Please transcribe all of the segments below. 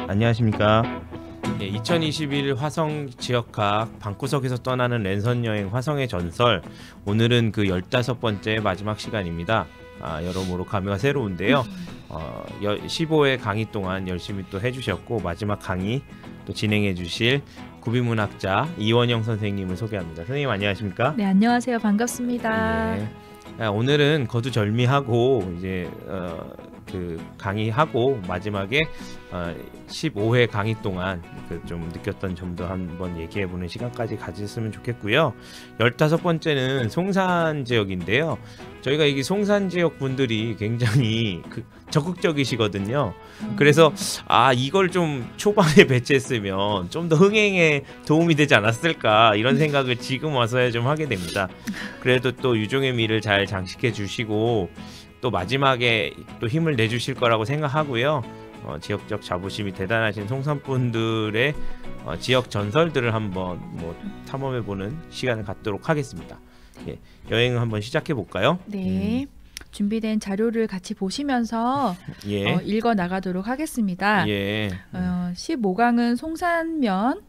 안녕하십니까. 2021 화성 지역학 방구석에서 떠나는 랜선 여행 화성의 전설. 오늘은 그 15번째 마지막 시간입니다. 여러모로 감회가 새로운데요. 15회 강의 동안 열심히 또 해주셨고 마지막 강의 또 진행해 주실 구비문학자 이원영 선생님을 소개합니다. 선생님 안녕하십니까? 네, 안녕하세요. 반갑습니다. 네. 오늘은 거두절미하고 이제 그 강의하고 마지막에 15회 강의 동안 그 좀 느꼈던 점도 한번 얘기해보는 시간까지 가졌으면 좋겠고요. 15번째는 송산 지역인데요. 저희가 이게 송산 지역 분들이 굉장히 적극적이시거든요. 그래서 이걸 좀 초반에 배치했으면 좀 더 흥행에 도움이 되지 않았을까 이런 생각을 지금 와서야 좀 하게 됩니다. 그래도 또 유종의 미를 잘 장식해 주시고 또 마지막에 또 힘을 내주실 거라고 생각하고요. 지역적 자부심이 대단하신 송산분들의 지역 전설들을 한번 탐험해보는 시간을 갖도록 하겠습니다. 여행을 한번 시작해 볼까요? 네. 준비된 자료를 같이 보시면서 읽어 나가도록 하겠습니다. 15강은 송산면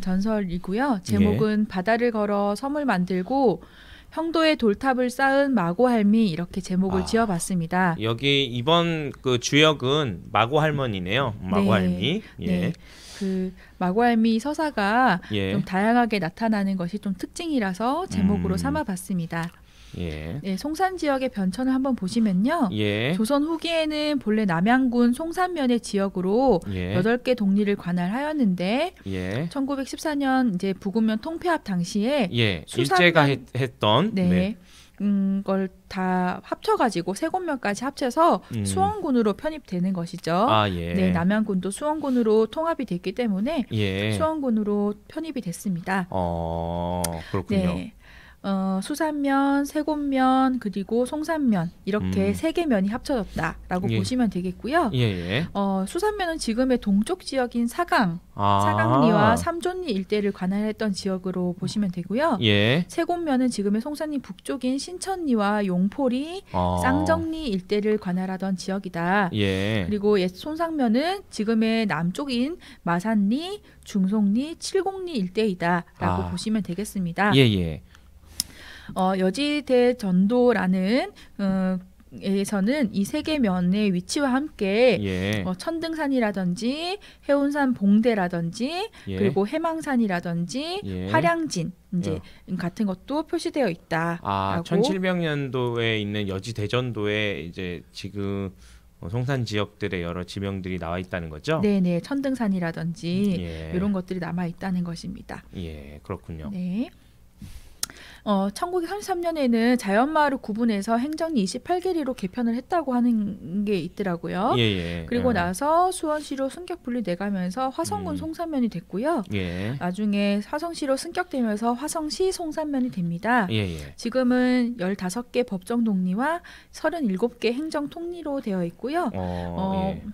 전설이고요. 제목은 바다를 걸어 섬을 만들고 형도에 돌탑을 쌓은 마고할미 이렇게 제목을 지어봤습니다. 여기 이번 그 주역은 마고할머니네요. 마고할미. 네. 그 마고할미 서사가 좀 다양하게 나타나는 것이 좀 특징이라서 제목으로 삼아봤습니다. 네, 송산 지역의 변천을 한번 보시면요. 조선 후기에는 본래 남양군 송산면의 지역으로 8개 동리를 관할하였는데 1914년 이제 부군면 통폐합 당시에 일제가 했던 걸 다 합쳐가지고 세 곳면까지 합쳐서 수원군으로 편입되는 것이죠. 네, 남양군도 수원군으로 통합이 됐기 때문에 수원군으로 편입이 됐습니다. 그렇군요. 네. 수산면, 세곡면, 그리고 송산면 이렇게 세 개 면이 합쳐졌다라고 보시면 되겠고요. 수산면은 지금의 동쪽 지역인 사강리와 삼존리 일대를 관할했던 지역으로 보시면 되고요. 세곡면은 지금의 송산리 북쪽인 신천리와 용포리, 쌍정리 일대를 관할하던 지역이다. 그리고 옛 송산면은 지금의 남쪽인 마산리, 중송리, 칠곡리 일대이다라고 보시면 되겠습니다. 여지대 전도라는 에서는 이 세 개 면의 위치와 함께 천등산이라든지 해운산 봉대라든지 그리고 해망산이라든지 화량진 이제 같은 것도 표시되어 있다. 1700년도에 있는 여지대전도에 이제 지금 송산 지역들의 여러 지명들이 나와 있다는 거죠? 네네, 천등산이라든지 이런 것들이 남아 있다는 것입니다. 그렇군요. 네. 1933년에는 자연마을을 구분해서 행정리 28개리로 개편을 했다고 하는 게 있더라고요. 그리고 나서 수원시로 승격 분리돼가면서 화성군 송산면이 됐고요. 나중에 화성시로 승격되면서 화성시 송산면이 됩니다. 지금은 15개 법정동리와 37개 행정통리로 되어 있고요.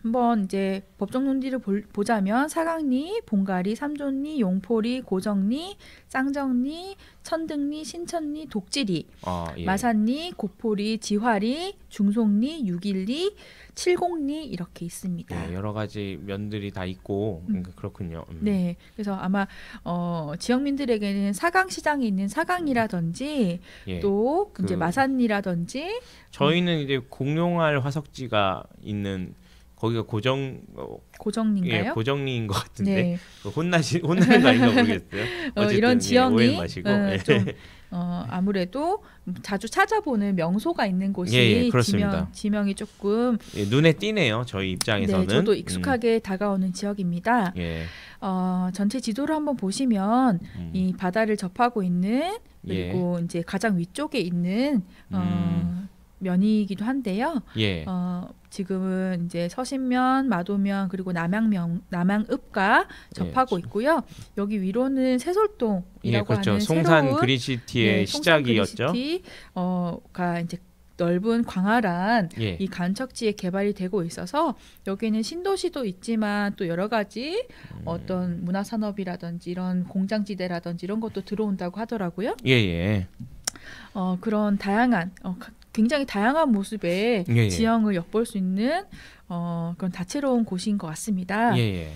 한번 이제 법정동리를 보자면 사강리, 봉가리, 삼존리, 용포리, 고정리, 쌍정리, 천등리, 신천리, 독지리, 마산리, 고포리, 지화리, 중송리, 육일리, 칠곡리 이렇게 있습니다. 여러 가지 면들이 다 있고 그렇군요. 네, 그래서 아마 지역민들에게는 사강시장에 있는 사강이라든지 또 이제 마산리라든지 저희는 이제 공룡알 화석지가 있는 거기가 고정리인가요? 고정리인 것 같은데 혼나는 거 아닌가 모르겠어요. 어쨌든 이런 지형이 좀 아무래도 자주 찾아보는 명소가 있는 곳이 지명이 조금 눈에 띄네요. 저희 입장에서는. 네, 저도 익숙하게 다가오는 지역입니다. 전체 지도를 한번 보시면 이 바다를 접하고 있는 그리고 이제 가장 위쪽에 있는 면이기도 한데요. 지금은 이제 서신면, 마도면 그리고 남양읍과 접하고 있고요. 여기 위로는 새솔동이라고 하는 송산 새로운 그린시티의 시작이었죠. 가 이제 넓은 광활한 이 간척지에 개발이 되고 있어서 여기는 신도시도 있지만 또 여러 가지 어떤 문화산업이라든지 이런 공장지대라든지 이런 것도 들어온다고 하더라고요. 그런 다양한 굉장히 다양한 모습의 예. 지형을 엿볼 수 있는 그런 다채로운 곳인 것 같습니다. 예.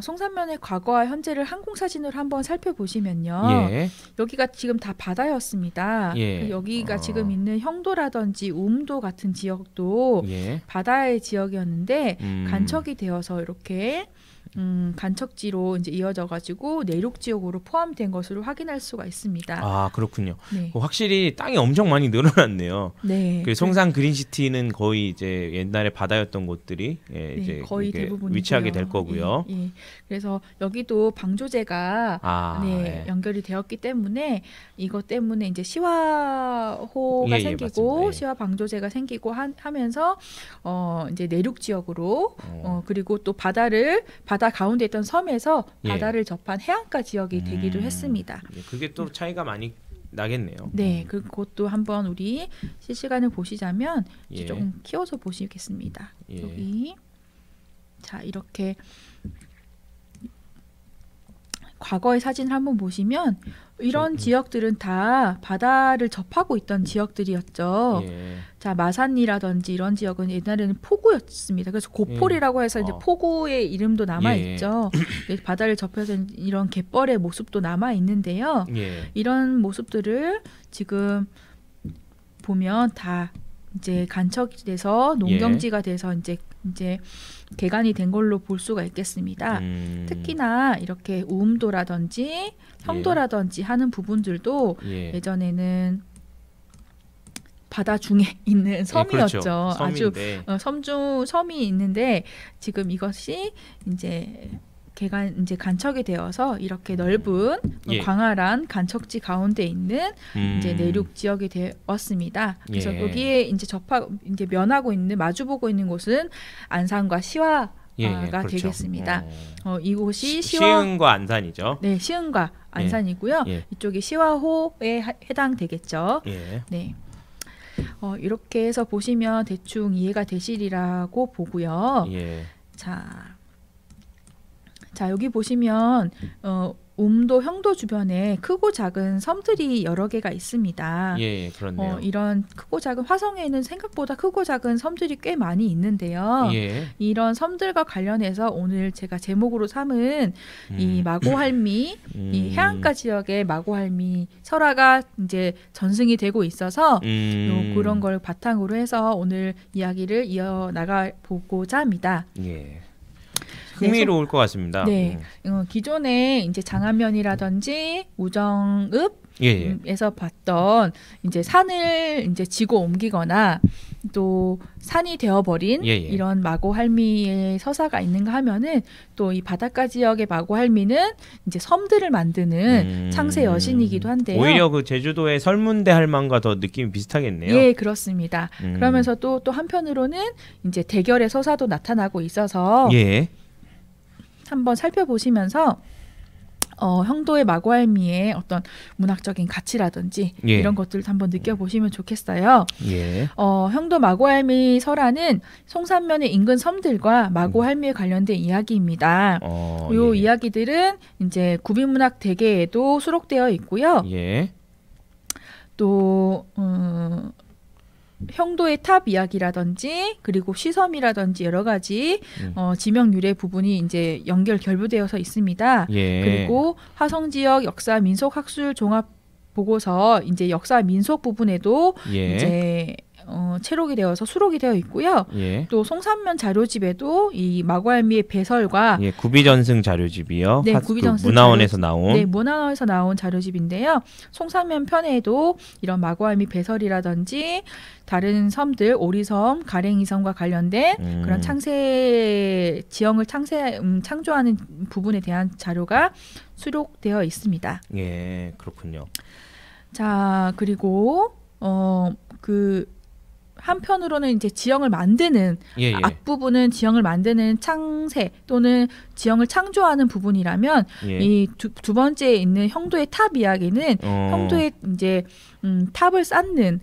송산면의 과거와 현재를 항공사진으로 한번 살펴보시면요. 예. 여기가 지금 다 바다였습니다. 예. 여기가 지금 있는 형도라든지 우음도 같은 지역도 바다의 지역이었는데 간척이 되어서 이렇게 간척지로 이제 이어져가지고 내륙 지역으로 포함된 것으로 확인할 수가 있습니다. 아 그렇군요. 네. 확실히 땅이 엄청 많이 늘어났네요. 네. 그 송산 그린시티는 거의 이제 옛날에 바다였던 곳들이 이제 거의 대부분 위치하게 될 거고요. 예. 그래서 여기도 방조제가 연결이 되었기 때문에 이것 때문에 이제 시화호가 생기고 시화 방조제가 생기고 하면서 이제 내륙 지역으로 그리고 또 바다 가운데 있던 섬에서 바다를 접한 해안가 지역이 되기도 했습니다. 그게 또 차이가 많이 나겠네요. 네, 그것도 한번 우리 실시간을 보시자면 조금 키워서 보시겠습니다. 여기 자 이렇게 과거의 사진을 한번 보시면 이런 지역들은 다 바다를 접하고 있던 지역들이었죠. 자 마산리라든지 이런 지역은 옛날에는 포구였습니다. 그래서 고폴이라고 해서 이제 포구의 이름도 남아 있죠. 바다를 접해서 이런 갯벌의 모습도 남아 있는데요. 이런 모습들을 지금 보면 다 이제 간척이 돼서 농경지가 돼서 이제 개간이 된 걸로 볼 수가 있겠습니다. 특히나 이렇게 우음도라든지 형도라든지 하는 부분들도 예전에는 바다 중에 있는 섬이었죠. 그렇죠. 아주 섬이 있는데 지금 이것이 이제 간척이 되어서 이렇게 넓은 광활한 간척지 가운데 있는 이제 내륙 지역이 되었습니다. 그래서 여기에 이제 이제 면하고 있는 마주보고 있는 곳은 안산과 시화가 그렇죠. 되겠습니다. 이곳이 시흥과 안산이죠. 네, 시흥과 안산이고요. 이쪽이 시화호에 해당되겠죠. 네. 이렇게 해서 보시면 대충 이해가 되시리라고 보고요. 자 여기 보시면 음도 형도 주변에 크고 작은 섬들이 여러 개가 있습니다. 그렇네요. 이런 크고 작은 화성에는 생각보다 크고 작은 섬들이 꽤 많이 있는데요. 이런 섬들과 관련해서 오늘 제가 제목으로 삼은 이 마고할미, 이 해안가 지역의 마고할미 설화가 이제 전승이 되고 있어서 그런 걸 바탕으로 해서 오늘 이야기를 이어나가 보고자 합니다. 흥미로울 것 같습니다. 네, 기존에 이제 장안면이라든지 우정읍에서 봤던 이제 산을 이제 지고 옮기거나 또 산이 되어버린 이런 마고할미의 서사가 있는가 하면은 또 이 바닷가 지역의 마고할미는 이제 섬들을 만드는 창세 여신이기도 한데요. 오히려 그 제주도의 설문대 할망과 더 느낌이 비슷하겠네요. 예, 그렇습니다. 그러면서 또 한편으로는 이제 대결의 서사도 나타나고 있어서. 한번 살펴보시면서 형도의 마고할미의 어떤 문학적인 가치라든지 이런 것들을 한번 느껴보시면 좋겠어요. 형도 마고할미 설화는 송산면의 인근 섬들과 마고할미에 관련된 이야기입니다. 이 이야기들은 이제 구비문학 대계에도 수록되어 있고요. 또 형도의 탑 이야기라든지 그리고 시섬이라든지 여러 가지 지명 유래 부분이 이제 연결 결부되어서 있습니다. 그리고 화성 지역 역사 민속 학술 종합 보고서 이제 역사 민속 부분에도 이제 채록이 되어서 수록이 되어 있고요. 또 송산면 자료집에도 이 마고할미의 배설과 구비전승 자료집이요. 네, 구비전승 문화원에서 나온. 네, 문화원에서 나온 자료집인데요. 송산면 편에도 이런 마고할미 배설이라든지 다른 섬들 오리섬, 가랭이섬과 관련된 그런 지형을 창조하는 부분에 대한 자료가 수록되어 있습니다. 그렇군요. 자, 그리고 한편으로는 이제 지형을 만드는 앞부분은 지형을 만드는 창세 또는 지형을 창조하는 부분이라면 이 두 번째에 있는 형도의 탑 이야기는 형도의 이제 탑을 쌓는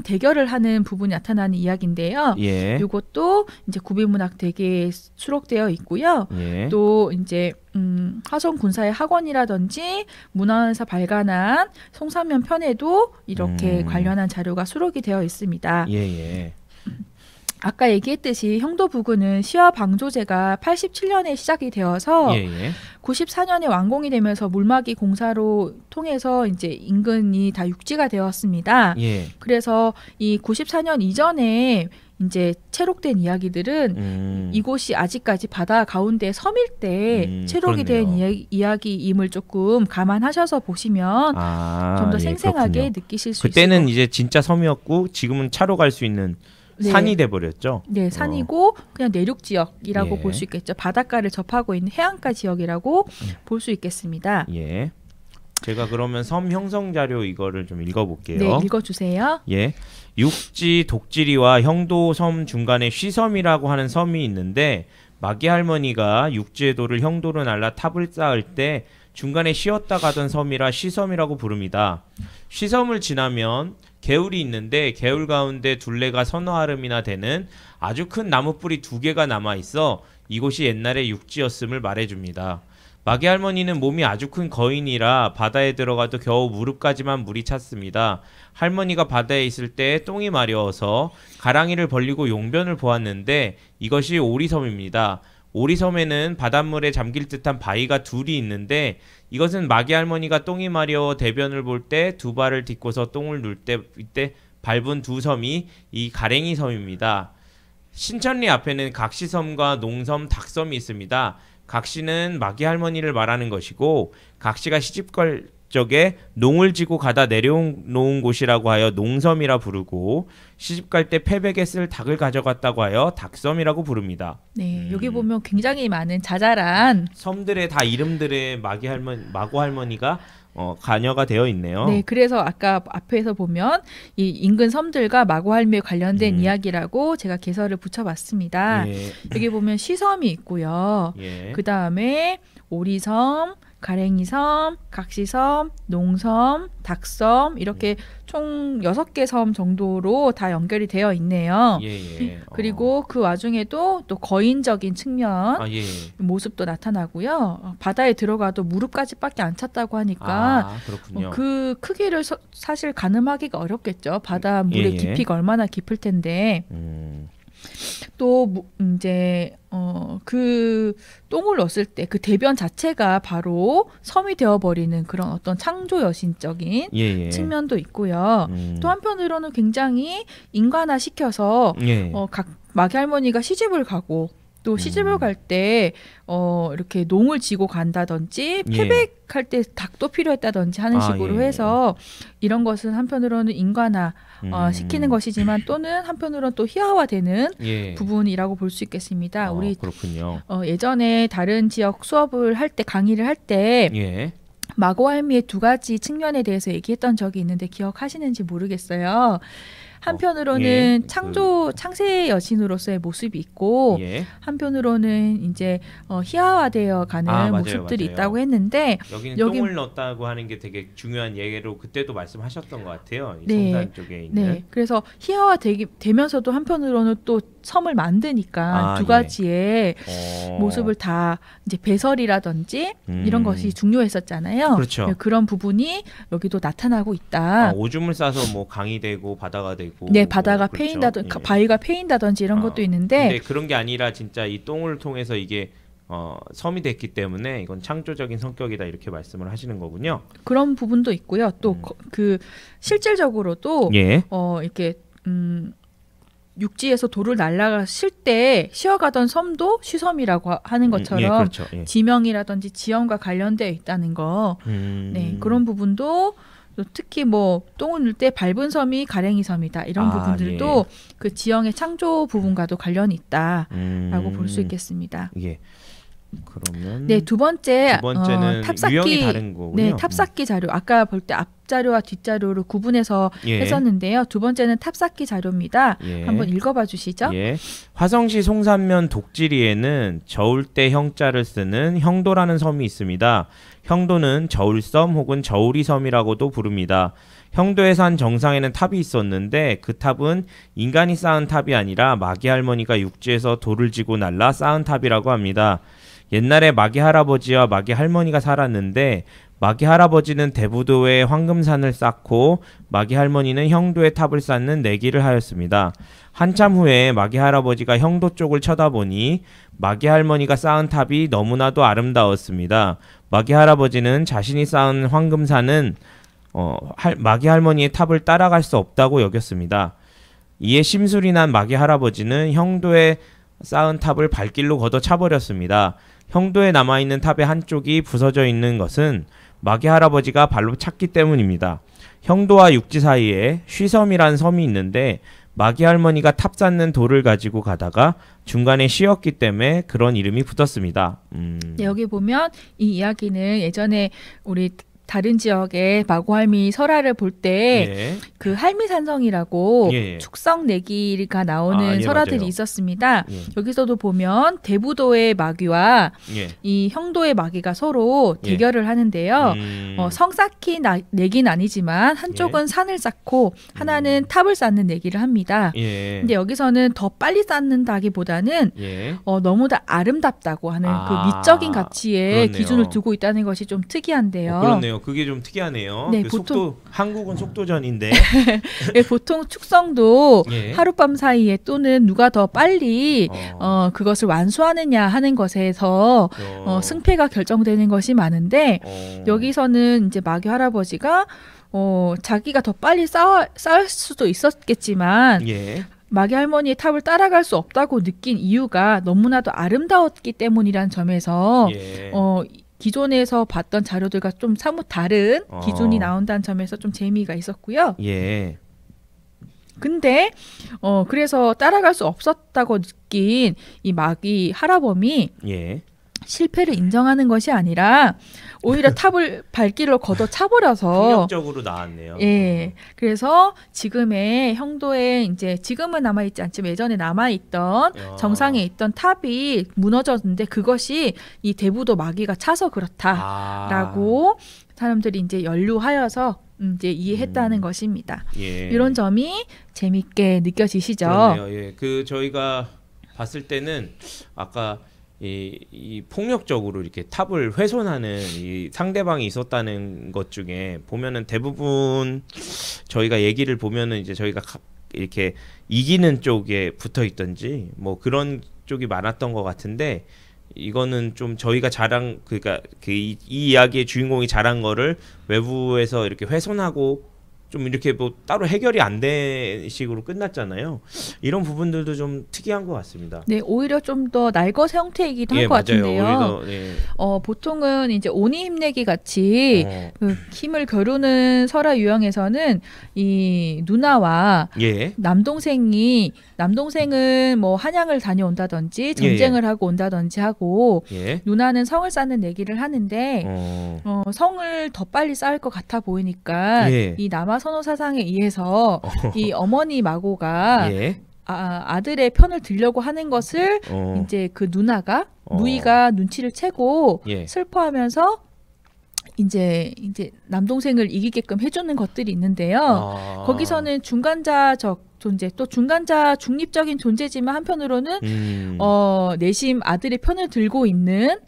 대결을 하는 부분이 나타나는 이야기인데요. 예. 이것도 이제 구비문학 대계에 수록되어 있고요. 예. 또 이제 화성 군사의 학원이라든지 문화원에서 발간한 송산면 편에도 이렇게 관련한 자료가 수록이 되어 있습니다. 예. 아까 얘기했듯이 형도 부근은 시화 방조제가 87년에 시작이 되어서 94년에 완공이 되면서 물막이 공사로 통해서 이제 인근이 다 육지가 되었습니다. 그래서 이 94년 이전에 이제 채록된 이야기들은 이곳이 아직까지 바다 가운데 섬일 때 채록이 된 이야기임을 조금 감안하셔서 보시면 좀 더 생생하게 느끼실 수 있어요. 그때는 이제 진짜 섬이었고 지금은 차로 갈 수 있는 산이 돼버렸죠. 네, 산이고 그냥 내륙 지역이라고 볼 수 있겠죠. 바닷가를 접하고 있는 해안가 지역이라고 볼 수 있겠습니다. 예. 제가 그러면 섬 형성 자료 이거를 좀 읽어볼게요. 네, 읽어주세요. 예. 육지 독지리와 형도 섬 중간에 쉬섬이라고 하는 섬이 있는데 마기 할머니가 육지의 돌을 형도로 날라 탑을 쌓을 때 중간에 쉬었다 가던 섬이라 쉬섬이라고 부릅니다. 쉬섬을 지나면 개울이 있는데 개울 가운데 둘레가 서너 아름이나 되는 아주 큰 나무뿌리 2개가 남아있어 이곳이 옛날에 육지였음을 말해줍니다. 마기 할머니는 몸이 아주 큰 거인이라 바다에 들어가도 겨우 무릎까지만 물이 찼습니다. 할머니가 바다에 있을 때 똥이 마려워서 가랑이를 벌리고 용변을 보았는데 이것이 오리섬입니다. 오리섬에는 바닷물에 잠길 듯한 바위가 둘이 있는데 이것은 마기 할머니가 똥이 마려워 대변을 볼 때 2발을 딛고서 똥을 눌 때 이때 밟은 2섬이 이 가랭이 섬입니다. 신천리 앞에는 각시섬과 농섬, 닭섬이 있습니다. 각시는 마기 할머니를 말하는 것이고 각시가 시집갈 적에 농을 지고 가다 내려놓은 곳이라고 하여 농섬이라 부르고 시집갈 때 패백에 쓸 닭을 가져갔다고 하여 닭섬이라고 부릅니다. 네, 여기 보면 굉장히 많은 자잘한 섬들의 다 이름들의 마고 할머니가 관여가 되어 있네요. 네, 그래서 아까 앞에서 보면 이 인근 섬들과 마고 할매에 관련된 이야기라고 제가 개설을 붙여봤습니다. 여기 보면 시섬이 있고요. 그 다음에 오리섬, 가랭이섬, 각시섬, 농섬, 닭섬 이렇게 총 6개 섬 정도로 다 연결이 되어 있네요. 그리고 그 와중에도 또 거인적인 측면 모습도 나타나고요. 바다에 들어가도 무릎까지밖에 안 찼다고 하니까 그 크기를 사실 가늠하기가 어렵겠죠. 바다 물의 깊이가 얼마나 깊을 텐데. 또 이제 그 똥을 넣었을 때 그 대변 자체가 바로 섬이 되어버리는 그런 어떤 창조 여신적인 측면도 있고요. 또 한편으로는 굉장히 인간화 시켜서 각 마기 할머니가 시집을 가고 또 시집을 갈 때 이렇게 농을 지고 간다든지 패백할 때 닭도 필요했다든지 하는 식으로 해서 이런 것은 한편으로는 인간화 시키는 것이지만 또는 한편으로는 또 희화화되는 부분이라고 볼 수 있겠습니다. 우리 그렇군요. 예전에 다른 지역 수업을 할 때 강의를 할 때 마고 할미의 2가지 측면에 대해서 얘기했던 적이 있는데 기억하시는지 모르겠어요. 한편으로는 창세 여신으로서의 모습이 있고 한편으로는 이제 희화화되어 가는 모습들이 있다고 했는데 여기는 똥을 넣었다고 하는 게 되게 중요한 예로 그때도 말씀하셨던 것 같아요. 성산 쪽에 있는. 그래서 희화화되면서도 한편으로는 또 섬을 만드니까 2가지의 모습을 다 이제 배설이라든지 이런 것이 중요했었잖아요. 그렇죠. 그런 부분이 여기도 나타나고 있다. 오줌을 싸서 뭐 강이 되고 바다가 되고. 네, 바다가 패인다든지 바위가 패인다든지 이런 것도 있는데. 근데 그런 게 아니라 진짜 이 똥을 통해서 이게 섬이 됐기 때문에 이건 창조적인 성격이다 이렇게 말씀을 하시는 거군요. 그런 부분도 있고요. 또 그 실질적으로도 이렇게 육지에서 돌을 날아가실 때 쉬어가던 섬도 쉬섬이라고 하는 것처럼 지명이라든지 지형과 관련되어 있다는 거. 그런 부분도 특히 뭐 똥을 넣을 때 밟은 섬이 가랭이 섬이다 이런 부분들도 그 지형의 창조 부분과도 관련이 있다라고 볼 수 있겠습니다. 그러면 두 번째는 탑쌓기 유형이 다른 거군요. 탑쌓기 자료 아까 볼 때 앞자료와 뒷자료로 구분해서 했었는데요. 두 번째는 탑쌓기 자료입니다. 한번 읽어봐 주시죠. 화성시 송산면 독지리에는 저울대 형자를 쓰는 형도라는 섬이 있습니다. 형도는 저울섬 혹은 저우리섬이라고도 부릅니다. 형도의 산 정상에는 탑이 있었는데 그 탑은 인간이 쌓은 탑이 아니라 마기 할머니가 육지에서 돌을 지고 날라 쌓은 탑이라고 합니다. 옛날에 마기 할아버지와 마기 할머니가 살았는데 마기 할아버지는 대부도에 황금산을 쌓고 마기 할머니는 형도에 탑을 쌓는 내기를 하였습니다. 한참 후에 마기 할아버지가 형도 쪽을 쳐다보니 마기 할머니가 쌓은 탑이 너무나도 아름다웠습니다. 마기 할아버지는 자신이 쌓은 황금산은 마기 할머니의 탑을 따라갈 수 없다고 여겼습니다. 이에 심술이 난 마기 할아버지는 형도에 쌓은 탑을 발길로 걷어차버렸습니다. 형도에 남아있는 탑의 한쪽이 부서져 있는 것은 마기 할아버지가 발로 찼기 때문입니다. 형도와 육지 사이에 쉬섬이란 섬이 있는데 마기 할머니가 탑 쌓는 돌을 가지고 가다가 중간에 쉬었기 때문에 그런 이름이 붙었습니다. 네, 여기 보면 이 이야기는 예전에 우리 다른 지역의 마고할미 설화를 볼 때 그 할미산성이라고 축성 내기가 나오는 설화들이 맞아요. 있었습니다. 여기서도 보면 대부도의 마귀와 이 형도의 마귀가 서로 대결을 하는데요. 성 쌓기 내기는 아니지만 한쪽은 산을 쌓고 하나는 탑을 쌓는 내기를 합니다. 근데 여기서는 더 빨리 쌓는다기보다는 너무나 아름답다고 하는 그 미적인 가치에 그렇네요. 기준을 두고 있다는 것이 좀 특이한데요. 그렇네요. 그게 좀 특이하네요. 네, 보통 한국은 속도전인데 네, 보통 축성도 하룻밤 사이에 또는 누가 더 빨리 그것을 완수하느냐 하는 것에서 승패가 결정되는 것이 많은데 여기서는 이제 마귀 할아버지가 자기가 더 빨리 쌓을 수도 있었겠지만 마귀 할머니의 탑을 따라갈 수 없다고 느낀 이유가 너무나도 아름다웠기 때문이란 점에서 기존에서 봤던 자료들과 좀 사뭇 다른 기준이 나온다는 점에서 좀 재미가 있었고요. 근데 그래서 따라갈 수 없었다고 느낀 이 마귀 할아범이 실패를 인정하는 것이 아니라 오히려 탑을 발길로 걷어 차버려서 폭력적으로 나왔네요. 그래서 지금의 형도에 이제 지금은 남아있지 않지만 예전에 남아있던 정상에 있던 탑이 무너졌는데 그것이 이 대부도 마귀가 차서 그렇다라고 사람들이 이제 연루하여서 이제 이해했다는 것입니다. 이런 점이 재밌게 느껴지시죠? 그렇네요. 그 저희가 봤을 때는 아까 이 폭력적으로 이렇게 탑을 훼손하는 이 상대방이 있었다는 것 중에 보면은 대부분 저희가 얘기를 보면은 이제 저희가 이렇게 이기는 쪽에 붙어 있던지 뭐 그런 쪽이 많았던 것 같은데 이거는 좀 저희가 그러니까 이 이야기의 주인공이 잘한 거를 외부에서 이렇게 훼손하고 좀 이렇게 뭐 따로 해결이 안 된 식으로 끝났잖아요. 이런 부분들도 좀 특이한 것 같습니다. 네, 오히려 좀 더 날것 형태이기도 할 것 같은데요. 보통은 이제 오니 힘내기 같이 그 힘을 겨루는 설화 유형에서는 이 누나와 남동생은 뭐 한양을 다녀온다든지 전쟁을 하고 온다든지 하고 누나는 성을 쌓는 내기를 하는데 성을 더 빨리 쌓을 것 같아 보이니까 이 남아선호 사상에 의해서 이 어머니 마고가 아들의 편을 들려고 하는 것을 이제 그 누나가 무희가 눈치를 채고 슬퍼하면서 이제 남동생을 이기게끔 해주는 것들이 있는데요. 거기서는 중간자적 존재, 또 중간자 중립적인 존재지만 한편으로는 내심 아들의 편을 들고 있는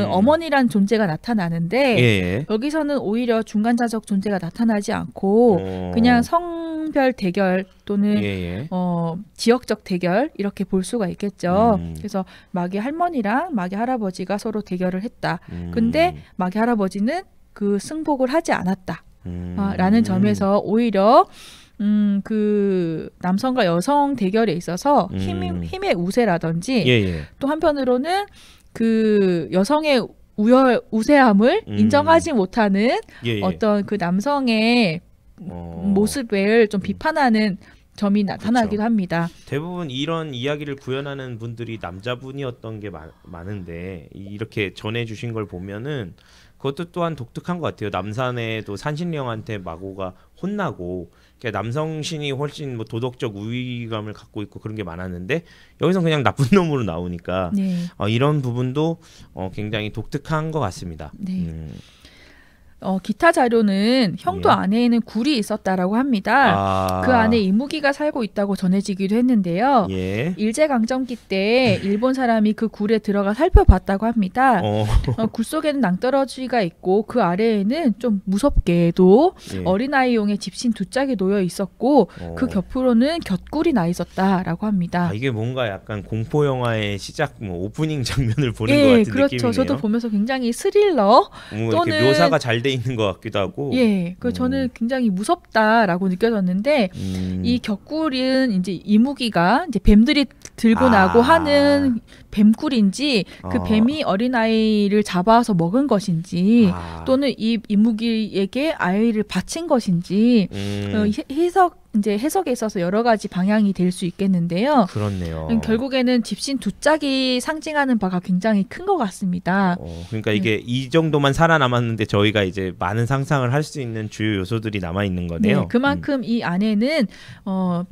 어머니란 존재가 나타나는데 여기서는 오히려 중간자적 존재가 나타나지 않고 그냥 성별 대결 또는 지역적 대결 이렇게 볼 수가 있겠죠. 그래서 마귀 할머니랑 마귀 할아버지가 서로 대결을 했다. 근데 마귀 할아버지는 그 승복을 하지 않았다. 라는 점에서 오히려 그 남성과 여성 대결에 있어서 힘의 우세라든지 또 한편으로는 그 여성의 우세함을 인정하지 못하는 어떤 그 남성의 모습을 좀 비판하는 점이 나타나기도 합니다. 대부분 이런 이야기를 구현하는 분들이 남자분이었던 게 많은데 이렇게 전해주신 걸 보면은 그것도 또한 독특한 것 같아요. 남산에도 산신령한테 마고가 혼나고 그러니까 남성신이 훨씬 뭐 도덕적 우위감을 갖고 있고 그런 게 많았는데 여기서 그냥 나쁜 놈으로 나오니까 네. 이런 부분도 굉장히 독특한 것 같습니다. 네. 기타 자료는 형도 안에는 굴이 있었다라고 합니다. 그 안에 이무기가 살고 있다고 전해지기도 했는데요. 일제강점기 때 일본 사람이 그 굴에 들어가 살펴봤다고 합니다. 굴 속에는 낭떠러지가 있고 그 아래에는 좀 무섭게도 어린아이용의 집신 2짝이 놓여 있었고 그 곁으로는 곁굴이 나 있었다라고 합니다. 이게 뭔가 약간 공포 영화의 시작 오프닝 장면을 보는 것 같은 그렇죠. 느낌이네요. 저도 보면서 굉장히 스릴러 또는 묘사가 잘 돼 있는 것 같기도 하고. 저는 굉장히 무섭다라고 느껴졌는데 이 곁굴은 이제 이무기가 이제 뱀들이 들고 나고 하는 뱀꿀인지 그 뱀이 어린아이를 잡아서 먹은 것인지 또는 이 이무기에게 아이를 바친 것인지 해석에 있어서 여러 가지 방향이 될 수 있겠는데요. 그렇네요. 결국에는 집신 2짝이 상징하는 바가 굉장히 큰 것 같습니다. 그러니까 이게 이 정도만 살아남았는데 저희가 이제 많은 상상을 할 수 있는 주요 요소들이 남아 있는 거네요. 그만큼 이 안에는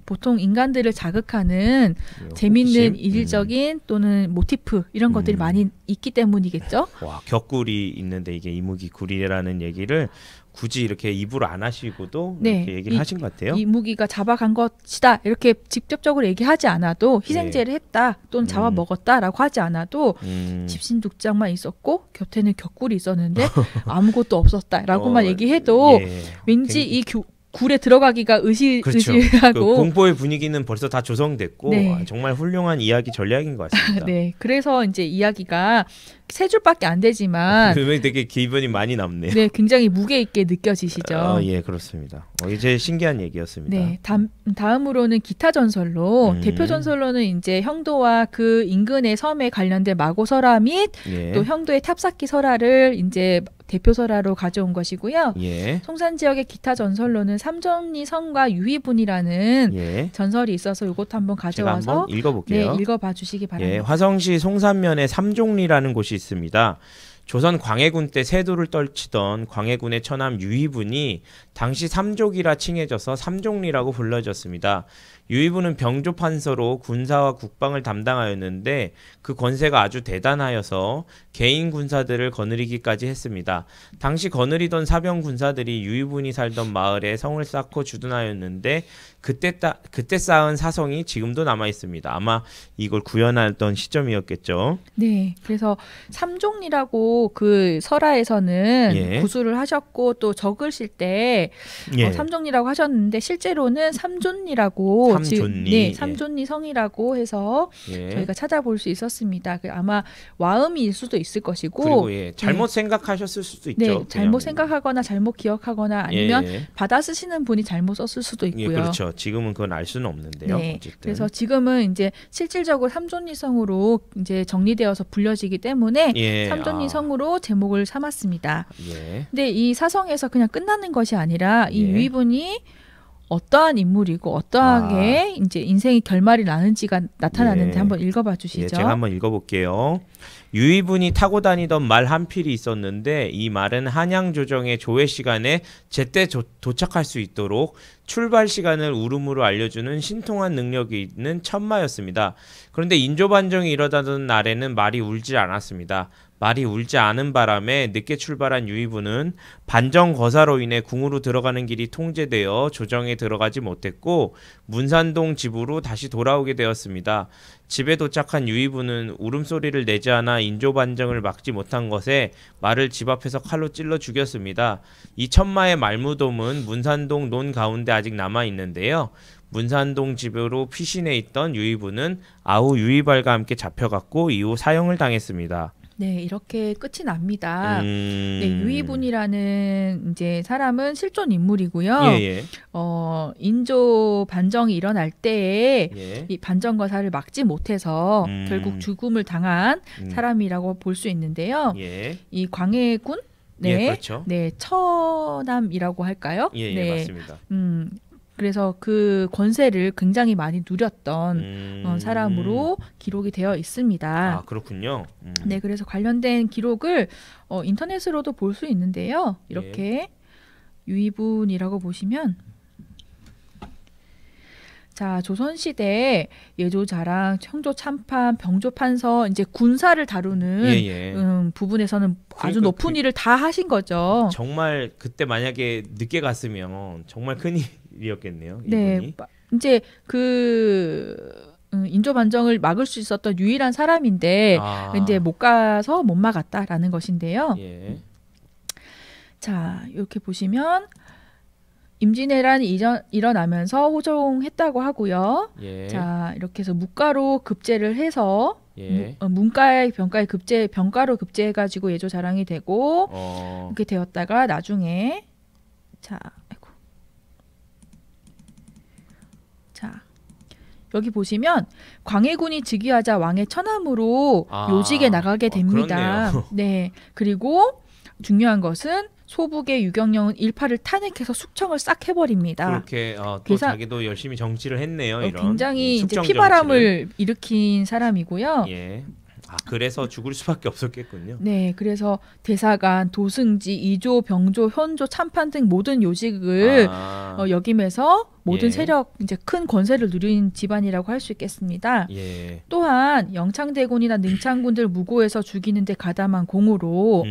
보통 인간들을 자극하는 재밌는 일적인 또는 모티프 이런 것들이 많이 있기 때문이겠죠. 와, 격굴이 있는데 이게 이무기 굴이라는 얘기를 굳이 이렇게 입으로 안 하시고도 이렇게 얘기를 하신 것 같아요. 이무기가 잡아간 것이다 이렇게 직접적으로 얘기하지 않아도 희생제를 했다 또는 잡아먹었다라고 하지 않아도 집신 2짝만 있었고 곁에는 격굴이 있었는데 아무것도 없었다라고만 얘기해도 왠지 이 굴에 들어가기가 의시하고 그 공포의 분위기는 벌써 다 조성됐고 정말 훌륭한 이야기 전략인 것 같습니다. 그래서 이제 이야기가 3줄밖에 안 되지만 되게 기분이 많이 남네요. 굉장히 무게 있게 느껴지시죠. 그렇습니다. 이게 제일 신기한 얘기였습니다. 다음으로는 기타 전설로 대표 전설로는 이제 형도와 그 인근의 섬에 관련된 마고설화 및 또 형도의 탑쌓기 설화를 이제 대표 설화로 가져온 것이고요. 송산 지역의 기타 전설로는 삼존리 성과 유희분이라는 전설이 있어서 이것도 한번 가져와서 제가 한번 읽어볼게요. 읽어봐 주시기 바랍니다. 화성시 송산면에 삼종리라는 곳이 있습니다. 조선 광해군 때 세도를 떨치던 광해군의 처남 유희분이 당시 삼족이라 칭해져서 삼종리라고 불려졌습니다. 유희분은 병조판서로 군사와 국방을 담당하였는데 그 권세가 아주 대단하여서 개인 군사들을 거느리기까지 했습니다. 당시 거느리던 사병 군사들이 유희분이 살던 마을에 성을 쌓고 주둔하였는데 그때 쌓은 사성이 지금도 남아 있습니다. 아마 이걸 구현하던 시점이었겠죠. 그래서 삼종리라고 그 설화에서는 구술을 하셨고 또 적으실 때 삼종리라고 하셨는데 실제로는 삼존리라고 삼존리 성이라고 해서 저희가 찾아볼 수 있었습니다. 아마 와음일 수도 있을 것이고 그리고 잘못 생각하셨을 수도 있죠. 잘못 생각하거나 잘못 기억하거나 아니면 받아 쓰시는 분이 잘못 썼을 수도 있고요. 그렇죠. 지금은 그건 알 수는 없는데요. 어쨌든. 그래서 지금은 이제 실질적으로 삼존리 성으로 이제 정리되어서 불려지기 때문에 삼존리 성으로 제목을 삼았습니다. 근데 이 사성에서 그냥 끝나는 것이 아니라 이 유희분이 어떠한 인물이고 어떠하게 이제 인생의 결말이 나는지가 나타나는데 한번 읽어봐 주시죠. 제가 한번 읽어볼게요. 유희분이 타고 다니던 말 한 필이 있었는데 이 말은 한양 조정의 조회 시간에 제때 도착할 수 있도록 출발 시간을 울음으로 알려주는 신통한 능력이 있는 천마였습니다. 그런데 인조반정이 일어나던 날에는 말이 울지 않았습니다. 말이 울지 않은 바람에 늦게 출발한 유희분은 반정 거사로 인해 궁으로 들어가는 길이 통제되어 조정에 들어가지 못했고 문산동 집으로 다시 돌아오게 되었습니다. 집에 도착한 유희분은 울음소리를 내지 않아 인조반정을 막지 못한 것에 말을 집 앞에서 칼로 찔러 죽였습니다. 이 천마의 말무덤은 문산동 논 가운데 아직 남아있는데요. 문산동 집으로 피신해 있던 유희분은 아우 유희발과 함께 잡혀갔고 이후 사형을 당했습니다. 이렇게 끝이 납니다. 유희분이라는 이제 사람은 실존 인물이고요. 인조 반정이 일어날 때에 이 반정 거사를 막지 못해서 결국 죽음을 당한 사람이라고 볼 수 있는데요. 이 광해군 그렇죠. 처남이라고 할까요? 맞습니다. 그래서 그 권세를 굉장히 많이 누렸던 사람으로 기록이 되어 있습니다. 아, 그렇군요. 네, 그래서 관련된 기록을 인터넷으로도 볼 수 있는데요. 이렇게 유이분이라고 보시면 자, 조선시대 예조자랑, 형조참판, 병조판서 이제 군사를 다루는 부분에서는 아주 높은 일을 다 하신 거죠. 정말 그때 만약에 늦게 갔으면 정말 큰 일이었겠네요. 네, 이분이. 이제 인조 반정을 막을 수 있었던 유일한 사람인데 이제 못 가서 못 막았다라는 것인데요. 자, 이렇게 보시면 임진왜란이 일어나면서 호종했다고 하고요. 자, 이렇게 해서 무가로 급제를 해서 문가에 병가에 병가로 급제해가지고 예조자랑이 되고 이렇게 되었다가 나중에 자, 아이고. 자, 여기 보시면 광해군이 즉위하자 왕의 처남으로 요직에 나가게 됩니다. 네, 그리고 중요한 것은 소북의 유경영은 일파를 탄핵해서 숙청을 싹 해버립니다. 그렇게 또 자기도 열심히 정치를 했네요. 이런 굉장히 이제 피바람을 일으킨 사람이고요. 그래서 죽을 수밖에 없었겠군요. 네, 그래서 대사관, 도승지, 이조, 병조, 현조, 참판 등 모든 요직을 역임해서 모든 세력, 이제 큰 권세를 누린 집안이라고 할 수 있겠습니다. 또한 영창대군이나 능창군들 무고해서 죽이는데 가담한 공으로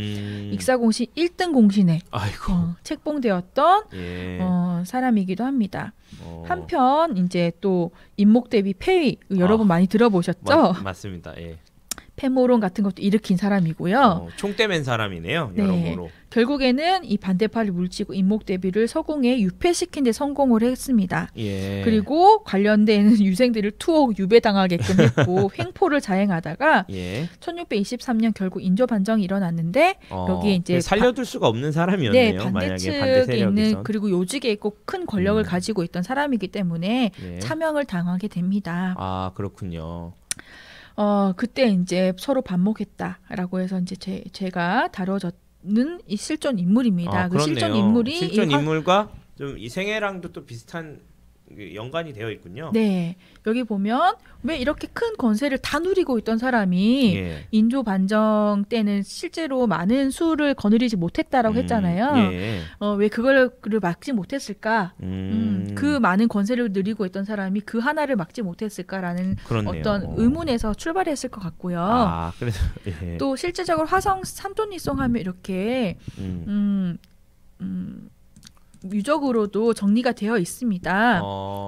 익사공신 1등 공신에 책봉되었던 사람이기도 합니다. 한편 이제 또 인목대비 폐위 여러분 많이 들어보셨죠? 맞습니다. 예. 패모론 같은 것도 일으킨 사람이고요. 총대 맨 사람이네요. 여러모로. 결국에는 이 반대파를 물리치고 인목대비를 서궁에 유폐시킨 데 성공을 했습니다. 그리고 관련된 유생들을 투옥 유배당하게끔 했고 횡포를 자행하다가 1623년 결국 인조 반정이 일어났는데 여기에 이제 살려둘 수가 없는 사람이었네요. 반대측에 있는 그리고 요직에 있고 큰 권력을 가지고 있던 사람이기 때문에 차명을 당하게 됩니다. 아, 그렇군요. 그때 이제 서로 반목했다라고 해서 이제 제가 다뤄졌는 이 실존 인물입니다. 그 실존 인물이 실존 인물과 좀 이 생애랑도 또 비슷한 연관이 되어 있군요. 네, 여기 보면 왜 이렇게 큰 권세를 다 누리고 있던 사람이 인조 반정 때는 실제로 많은 수를 거느리지 못했다라고 했잖아요. 왜 그걸 막지 못했을까? 그 많은 권세를 누리고 있던 사람이 그 하나를 막지 못했을까라는 어떤 의문에서 출발했을 것 같고요. 그래서 또 실제적으로 화성 삼존리송 하면 이렇게 유적으로도 정리가 되어 있습니다.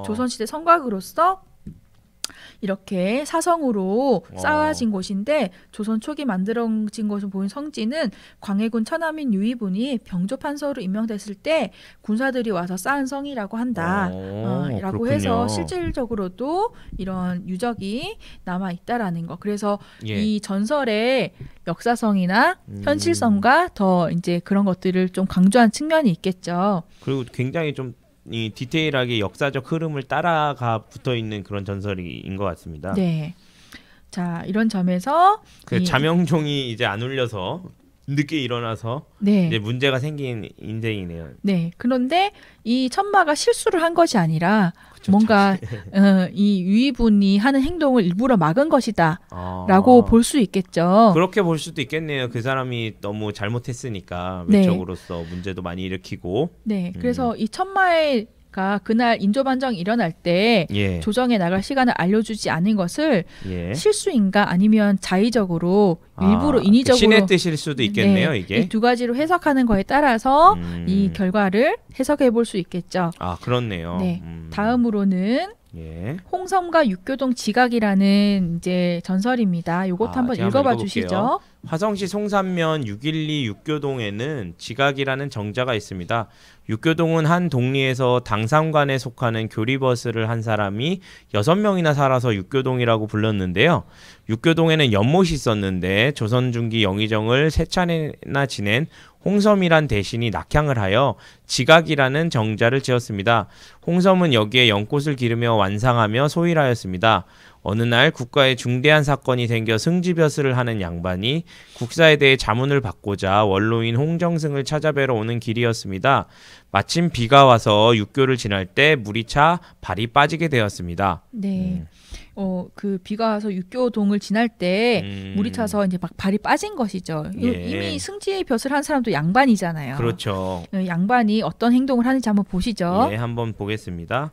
조선시대 성곽으로서 이렇게 사성으로 쌓아진 곳인데 조선 초기 만들어진 것을 보인 성지는 광해군 처남인 유이분이 병조판서로 임명됐을 때 군사들이 와서 쌓은 성이라고 한다. 라고 해서 실질적으로도 이런 유적이 남아 있다라는 거. 그래서 이 전설의 역사성이나 현실성과 더 이제 그런 것들을 좀 강조한 측면이 있겠죠. 그리고 굉장히 좀 이 디테일하게 역사적 흐름을 따라가 붙어 있는 그런 전설인 것 같습니다. 네. 자, 이런 점에서 자명종이 이제 안 울려서 늦게 일어나서 이제 문제가 생긴 인생이네요. 네. 그런데 이 천마가 실수를 한 것이 아니라 뭔가 이 유이분이 하는 행동을 일부러 막은 것이다라고 볼 수 있겠죠. 그렇게 볼 수도 있겠네요. 그 사람이 너무 잘못했으니까 외적으로서 문제도 많이 일으키고. 네. 그래서 이 천마의 그날 인조반정이 일어날 때 조정에 나갈 시간을 알려주지 않은 것을 실수인가 아니면 자의적으로 일부러 인위적으로 신의 뜻일 수도 있겠네요. 이게 이 두 가지로 해석하는 거에 따라서 이 결과를 해석해 볼 수 있겠죠. 그렇네요. 네. 다음으로는 홍섬과 육교동 지각이라는 이제 전설입니다. 요것 한번 읽어봐 주시죠. 화성시 송산면 612 육교동에는 지각이라는 정자가 있습니다. 육교동은 한 동리에서 당상관에 속하는 교리버스를 한 사람이 6명이나 살아서 육교동이라고 불렀는데요. 육교동에는 연못이 있었는데 조선 중기 영의정을 3차례나 지낸 홍섬이란 대신이 낙향을 하여 지각이라는 정자를 지었습니다. 홍섬은 여기에 연꽃을 기르며 완상하며 소일하였습니다. 어느 날 국가에 중대한 사건이 생겨 승지벼슬을 하는 양반이 국사에 대해 자문을 받고자 원로인 홍정승을 찾아뵈러 오는 길이었습니다. 마침 비가 와서 육교를 지날 때 물이 차 발이 빠지게 되었습니다. 네. 그 비가 와서 육교동을 지날 때 물이 차서 이제 막 발이 빠진 것이죠. 예. 이미 승지벼슬 한 사람도 양반이잖아요. 그렇죠. 양반이 어떤 행동을 하는지 한번 보시죠. 예, 한번 보겠습니다.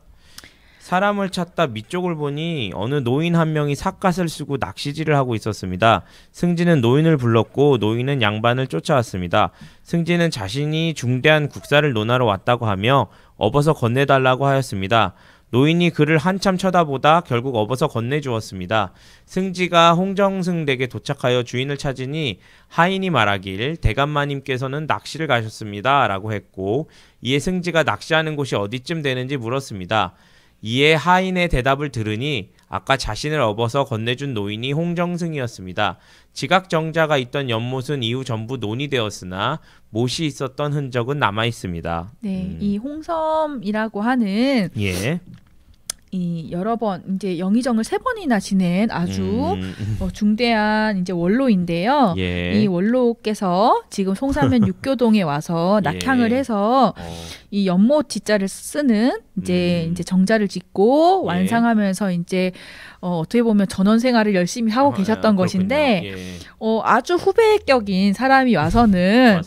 사람을 찾다 밑쪽을 보니 어느 노인 한 명이 삿갓을 쓰고 낚시질을 하고 있었습니다. 승지는 노인을 불렀고 노인은 양반을 쫓아왔습니다. 승지는 자신이 중대한 국사를 논하러 왔다고 하며 업어서 건네달라고 하였습니다. 노인이 그를 한참 쳐다보다 결국 업어서 건네주었습니다. 승지가 홍정승 댁에 도착하여 주인을 찾으니 하인이 말하길 대감마님께서는 낚시를 가셨습니다 라고 했고, 이에 승지가 낚시하는 곳이 어디쯤 되는지 물었습니다. 이에 하인의 대답을 들으니 아까 자신을 업어서 건네준 노인이 홍정승이었습니다. 지각정자가 있던 연못은 이후 전부 논이되었으나 못이 있었던 흔적은 남아 있습니다. 네, 이 홍섬이라고 하는 이 여러 번 이제 영의정을 3번이나 지낸 아주 중대한 이제 원로인데요. 이 원로께서 지금 송사면 육교동에 와서 낙향을 해서 이 연못 지자를 쓰는 이제 정자를 짓고 완상하면서 이제 어떻게 보면 전원 생활을 열심히 하고 계셨던 것인데 아주 후배격인 사람이 와서는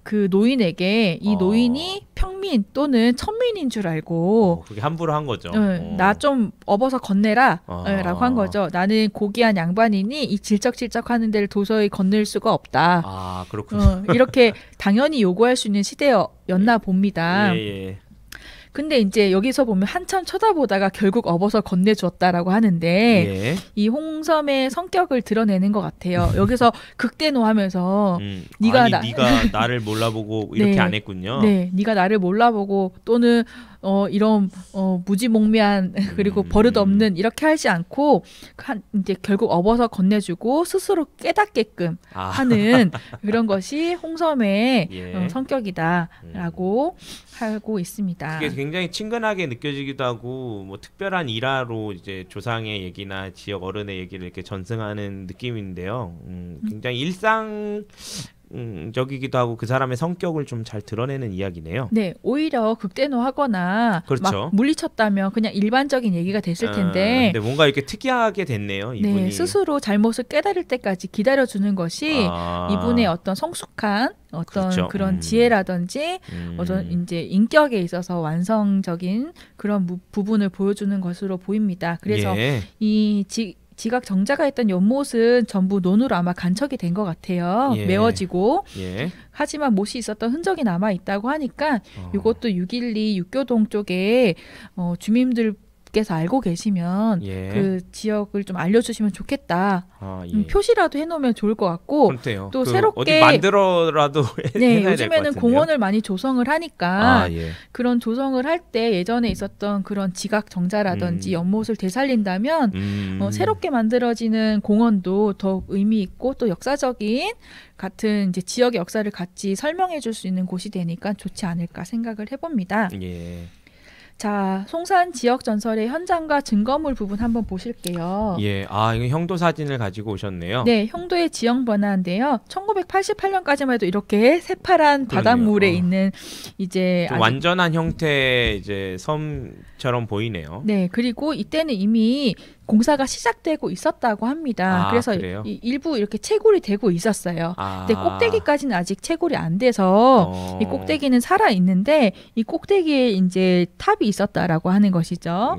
그 노인에게 이 노인이 평민 또는 천민인 줄 알고 그게 함부로 한 거죠. 나 좀 업어서 건네라 라고 한 거죠. 나는 고귀한 양반이니 이 질척질척하는 데를 도저히 건넬 수가 없다. 아, 그렇군요. 이렇게 당연히 요구할 수 있는 시대였나 봅니다. 근데 이제 여기서 보면 한참 쳐다보다가 결국 업어서 건네주었다라고 하는데 이 홍섬의 성격을 드러내는 것 같아요. 여기서 극대노하면서 네가 나를 몰라보고 이렇게 안 했군요. 네, 네가 나를 몰라보고 또는 이런 무지몽매한 그리고 버릇없는 이렇게 하지 않고 이제 결국 업어서 건네주고 스스로 깨닫게끔 하는 그런 것이 홍섬의 성격이다라고 하고 있습니다. 그게 굉장히 친근하게 느껴지기도 하고 뭐 특별한 일화로 이제 조상의 얘기나 지역 어른의 얘기를 이렇게 전승하는 느낌인데요. 굉장히 일상적이기도 하고 그 사람의 성격을 좀 잘 드러내는 이야기네요. 네, 오히려 극대노하거나 막 물리쳤다면 그냥 일반적인 얘기가 됐을 텐데 근데 뭔가 이렇게 특이하게 됐네요. 이분이. 네, 스스로 잘못을 깨달을 때까지 기다려주는 것이 이분의 어떤 성숙한 어떤 그런 지혜라든지 어떤 이제 인격에 있어서 완성적인 그런 부분을 보여주는 것으로 보입니다. 그래서 이 지각 정자가 있던 연못은 전부 논으로 아마 간척이 된 것 같아요. 메워지고 하지만 못이 있었던 흔적이 남아 있다고 하니까 이것도 612 육교동 쪽에 주민들께서 알고 계시면 그 지역을 좀 알려주시면 좋겠다. 표시라도 해놓으면 좋을 것 같고 그렇대요. 또 새롭게 어디 만들어라도 요즘에는 공원을 많이 조성을 하니까 그런 조성을 할 때 예전에 있었던 그런 지각 정자라든지 연못을 되살린다면 새롭게 만들어지는 공원도 더욱 의미 있고 또 역사적인 같은 이제 지역의 역사를 같이 설명해 줄 수 있는 곳이 되니까 좋지 않을까 생각을 해봅니다. 자, 송산 지역 전설의 현장과 증거물 부분 한번 보실게요. 이거 형도 사진을 가지고 오셨네요. 네, 형도의 지형 변화인데요. 1988년까지만 해도 이렇게 새파란 바닷물에 있는 이제 완전한 형태의 이제 섬처럼 보이네요. 네, 그리고 이때는 이미 공사가 시작되고 있었다고 합니다. 그래서 일부 이렇게 채굴이 되고 있었어요. 근데 꼭대기까지는 아직 채굴이 안 돼서 이 꼭대기는 살아 있는데 이 꼭대기에 이제 탑이 있었다라고 하는 것이죠.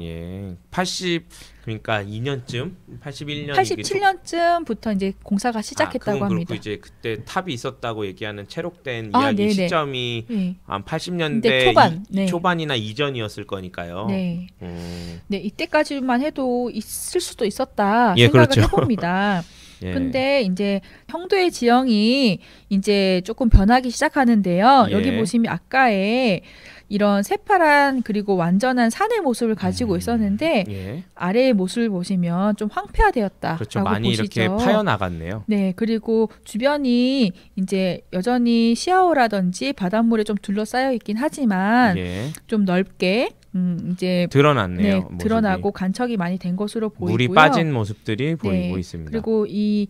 그러니까 2년쯤 87년쯤부터 이제 공사가 시작했다고 합니다. 그렇고 이제 그때 탑이 있었다고 얘기하는 체록된 이야기 시점이 한 80년대 초반이나 이전이었을 거니까요. 네, 이때까지만 해도 있을 수도 있었다 생각을 해봅니다. 근데 이제 형도의 지형이 이제 조금 변하기 시작하는데요. 여기 보시면 아까의 이런 새파란 그리고 완전한 산의 모습을 가지고 있었는데 아래의 모습을 보시면 좀 황폐화되었다라고 그렇죠. 많이 보시죠. 이렇게 파여나갔네요. 네, 그리고 주변이 이제 여전히 시야오라든지 바닷물에 좀 둘러싸여 있긴 하지만 좀 넓게 이제 드러났네요. 네, 드러나고 간척이 많이 된 것으로 보이고요. 물이 빠진 모습들이 보이고 있습니다. 그리고 이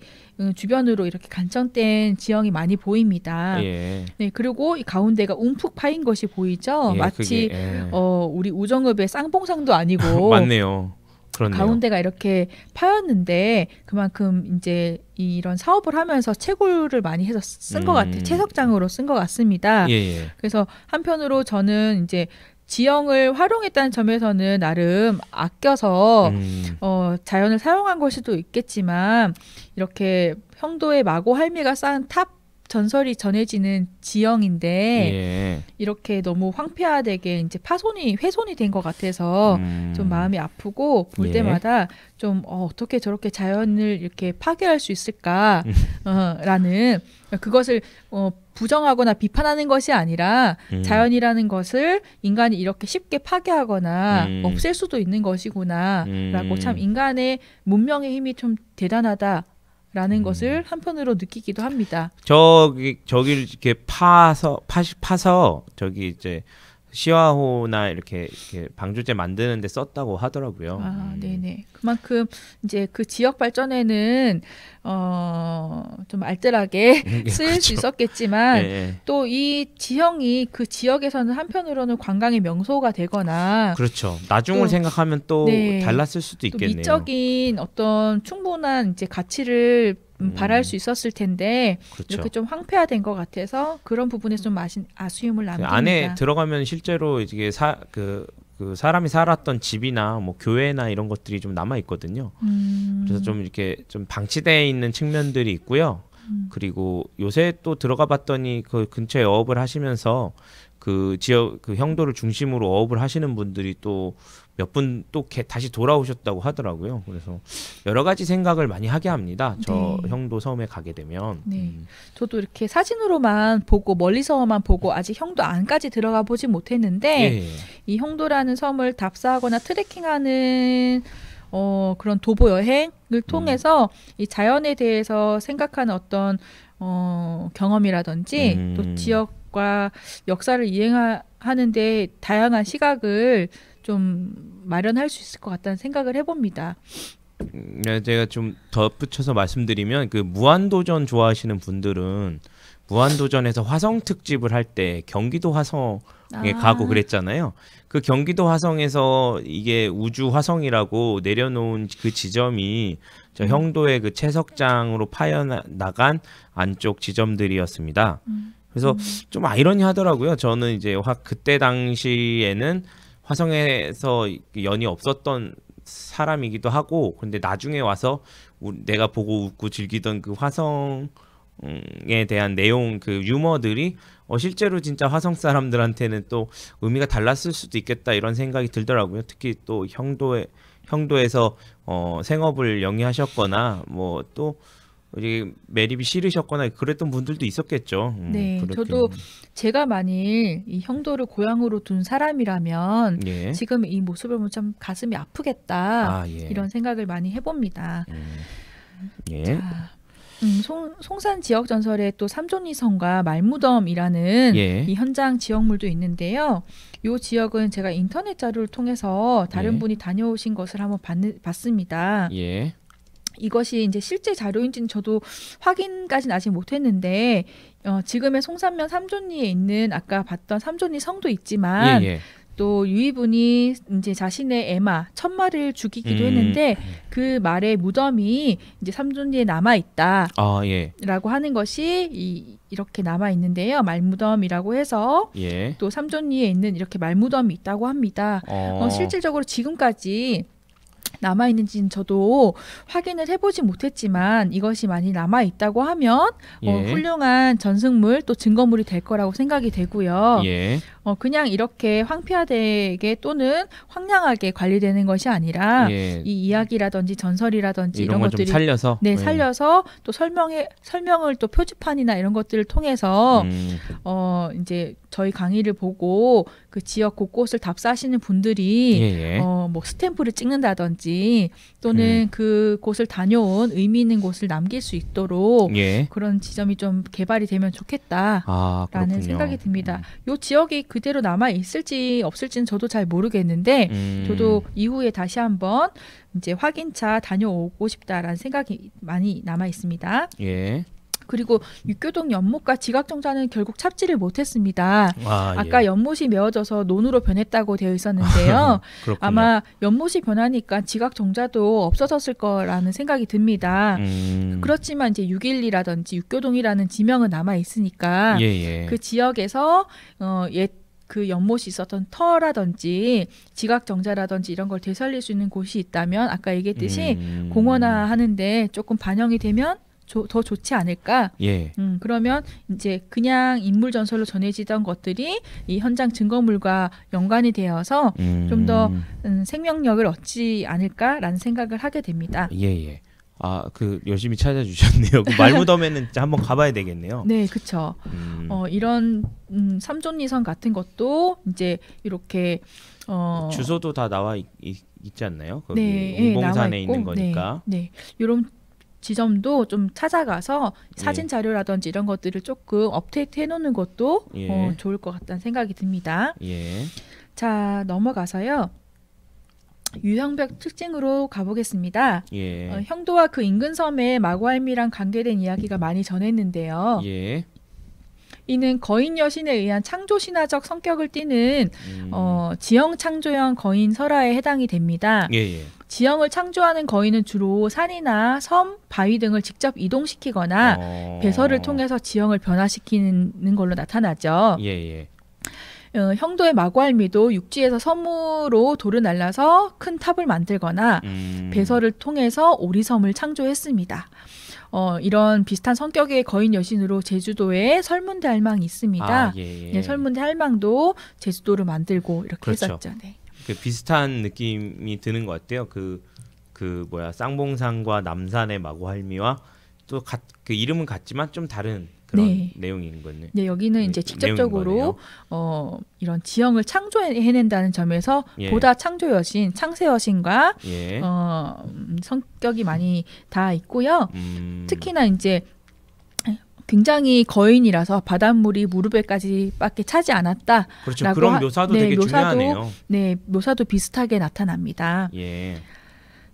주변으로 이렇게 간척된 지형이 많이 보입니다. 예. 네, 그리고 이 가운데가 움푹 파인 것이 보이죠. 예, 마치 우리 우정읍의 쌍봉상도 아니고 맞네요. 그렇네요. 가운데가 이렇게 파였는데 그만큼 이제 이런 사업을 하면서 채굴을 많이 해서 쓴 것 같아요. 채석장으로 쓴 것 같습니다. 예. 그래서 한편으로 저는 이제 지형을 활용했다는 점에서는 나름 아껴서 자연을 사용한 것일 수도 있겠지만 이렇게 형도의 마고 할미가 쌓은 탑 전설이 전해지는 지형인데 이렇게 너무 황폐화되게 이제 훼손이 된 것 같아서 좀 마음이 아프고 볼 때마다 좀 어떻게 저렇게 자연을 이렇게 파괴할 수 있을까 라는 그것을 부정하거나 비판하는 것이 아니라 자연이라는 것을 인간이 이렇게 쉽게 파괴하거나 없앨 수도 있는 것이구나 라고 참 인간의 문명의 힘이 좀 대단하다 라는 것을 한편으로 느끼기도 합니다. 저기를 이렇게 파서 저기 이제 시화호나 이렇게 방조제 만드는 데 썼다고 하더라고요. 네네. 그만큼 이제 그 지역 발전에는 좀 알뜰하게 쓰일 수 있었겠지만 또 이 지형이 그 지역에서는 한편으로는 관광의 명소가 되거나 그렇죠. 나중을 생각하면 또 달랐을 수도 있겠네요. 또 미적인 어떤 충분한 이제 가치를 바랄 수 있었을 텐데 그렇죠. 이렇게 좀 황폐화된 것 같아서 그런 부분에서 좀 아쉬움을 남깁니다. 안에 들어가면 실제로 이게 그 사람이 살았던 집이나 뭐 교회나 이런 것들이 좀 남아 있거든요. 그래서 좀 이렇게 좀 방치되어 있는 측면들이 있고요. 그리고 요새 또 들어가 봤더니 그 근처에 어업을 하시면서 그 지역 그 형도를 중심으로 어업을 하시는 분들이 또 몇 분 또 다시 돌아오셨다고 하더라고요. 그래서 여러 가지 생각을 많이 하게 합니다. 저 형도 섬에 가게 되면. 저도 이렇게 사진으로만 보고 멀리서만 보고 아직 형도 안까지 들어가 보진 못했는데 이 형도라는 섬을 답사하거나 트레킹하는 그런 도보 여행을 통해서 이 자연에 대해서 생각하는 어떤 경험이라든지 또 지역과 역사를 이해하는데 다양한 시각을 좀 마련할 수 있을 것 같다는 생각을 해봅니다. 제가 좀 덧붙여서 말씀드리면 그 무한도전 좋아하시는 분들은 무한도전에서 화성 특집을 할 때 경기도 화성에 가고 그랬잖아요. 그 경기도 화성에서 이게 우주 화성이라고 내려놓은 그 지점이 저 형도의 그 채석장으로 파여나간 안쪽 지점들이었습니다. 그래서 좀 아이러니하더라고요. 저는 이제 그때 당시에는 화성에서 연이 없었던 사람이기도 하고 근데 나중에 와서 내가 보고 웃고 즐기던 그 화성에 대한 내용 그 유머들이 실제로 진짜 화성 사람들한테는 또 의미가 달랐을 수도 있겠다 이런 생각이 들더라고요. 특히 또 형도에서 생업을 영위하셨거나 뭐 또 매립이 싫으셨거나 그랬던 분들도 있었겠죠. 네, 저도 제가 만일 이 형도를 고향으로 둔 사람이라면 지금 이 모습을 보면 좀 가슴이 아프겠다 이런 생각을 많이 해봅니다. 자, 송산 지역 전설에 또 삼존리 성과 말무덤이라는 이 현장 지역물도 있는데요. 이 지역은 제가 인터넷 자료를 통해서 다른 분이 다녀오신 것을 한번 봤습니다. 이것이 이제 실제 자료인지는 저도 확인까지는 아직 못했는데 지금의 송산면 삼존리에 있는 아까 봤던 삼존리 성도 있지만 또 유이분이 이제 자신의 애마 천마를 죽이기도 했는데 그 말의 무덤이 이제 삼존리에 남아 있다라고 하는 것이 이렇게 남아 있는데요. 말무덤이라고 해서 또 삼존리에 있는 이렇게 말무덤이 있다고 합니다. 실질적으로 지금까지 남아있는지는 저도 확인을 해보지 못했지만 이것이 많이 남아있다고 하면 훌륭한 전승물 또 증거물이 될 거라고 생각이 되고요. 그냥 이렇게 황폐화되게 또는 황량하게 관리되는 것이 아니라 이 이야기라든지 전설이라든지 이런 것들이 좀 살려서 살려서 또 설명을 또 표지판이나 이런 것들을 통해서 이제 저희 강의를 보고 그 지역 곳곳을 답사하시는 분들이 뭐 스탬프를 찍는다든지 또는 그곳을 다녀온 의미 있는 곳을 남길 수 있도록 그런 지점이 좀 개발이 되면 좋겠다라는 생각이 듭니다. 이 지역이 그대로 남아 있을지 없을지는 저도 잘 모르겠는데 저도 이후에 다시 한번 이제 확인차 다녀오고 싶다라는 생각이 많이 남아 있습니다. 예. 그리고 육교동 연못과 지각정자는 결국 찾지를 못했습니다. 아까 예. 연못이 메어져서 논으로 변했다고 되어 있었는데요. 아마 연못이 변하니까 지각정자도 없어졌을 거라는 생각이 듭니다. 그렇지만 이제 612라든지 육교동이라는 지명은 남아 있으니까 예. 그 지역에서 그 연못이 있었던 터라든지 지각정자라든지 이런 걸 되살릴 수 있는 곳이 있다면 아까 얘기했듯이 공원화하는데 조금 반영이 되면 더 좋지 않을까? 예. 그러면 이제 그냥 인물 전설로 전해지던 것들이 이 현장 증거물과 연관이 되어서 좀 더 생명력을 얻지 않을까라는 생각을 하게 됩니다. 예. 그 열심히 찾아주셨네요. 그 말무덤에는 한번 가봐야 되겠네요. 네, 그렇죠. 이런 삼존리선 같은 것도 이제 이렇게 주소도 다 나와 있지 않나요? 거기 웅봉산에 있는 거니까. 네. 이런 지점도 좀 찾아가서 사진 자료라든지 이런 것들을 조금 업데이트 해놓는 것도 좋을 것 같다는 생각이 듭니다. 예. 자, 넘어가서요. 유형벽 특징으로 가보겠습니다. 예. 형도와 그 인근 섬의 마구할미랑 관계된 이야기가 많이 전했는데요. 예. 이는 거인 여신에 의한 창조 신화적 성격을 띠는 지형 창조형 거인 설화에 해당이 됩니다. 예. 지형을 창조하는 거인은 주로 산이나 섬, 바위 등을 직접 이동시키거나 배설을 통해서 지형을 변화시키는 걸로 나타나죠. 예. 형도의 마구할미도 육지에서 섬으로 돌을 날라서 큰 탑을 만들거나 배설을 통해서 오리섬을 창조했습니다. 이런 비슷한 성격의 거인 여신으로 제주도에 설문대 할망이 있습니다. 네, 설문대 할망도 제주도를 만들고 이렇게 그렇죠. 했었죠. 네. 그 비슷한 느낌이 드는 것 같아요. 그 쌍봉산과 남산의 마구할미와 또 그 이름은 같지만 좀 다른 그런 내용인 거네요. 네, 여기는 이제 직접적으로 이런 지형을 창조해낸다는 점에서 보다 창조 여신, 창세 여신과 성격이 많이 다 있고요. 특히나 이제 굉장히 거인이라서 바닷물이 무릎에까지밖에 차지 않았다. 그렇죠. 그런 묘사도 되게 중요하네요. 네, 묘사도 비슷하게 나타납니다. 예.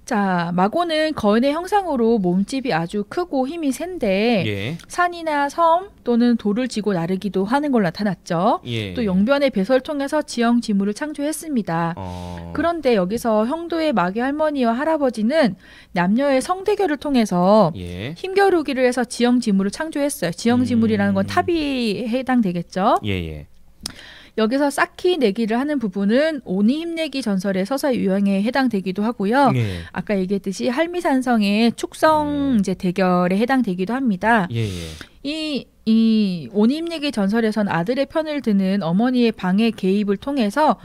자, 마고는 거인의 형상으로 몸집이 아주 크고 힘이 센데 산이나 섬 또는 돌을 지고 나르기도 하는 걸로 나타났죠. 또 용변의 배설을 통해서 지형 지물을 창조했습니다. 그런데 여기서 형도의 마귀 할머니와 할아버지는 남녀의 성대결을 통해서 힘겨루기를 해서 지형 지물을 창조했어요. 지형 지물이라는 건 탑이 해당되겠죠. 여기서 쌓기 내기를 하는 부분은 오니 힘내기 전설의 서사 유형에 해당되기도 하고요. 아까 얘기했듯이 할미산성의 축성 이제 대결에 해당되기도 합니다. 이 오니 힘내기 전설에선 아들의 편을 드는 어머니의 방해 개입을 통해서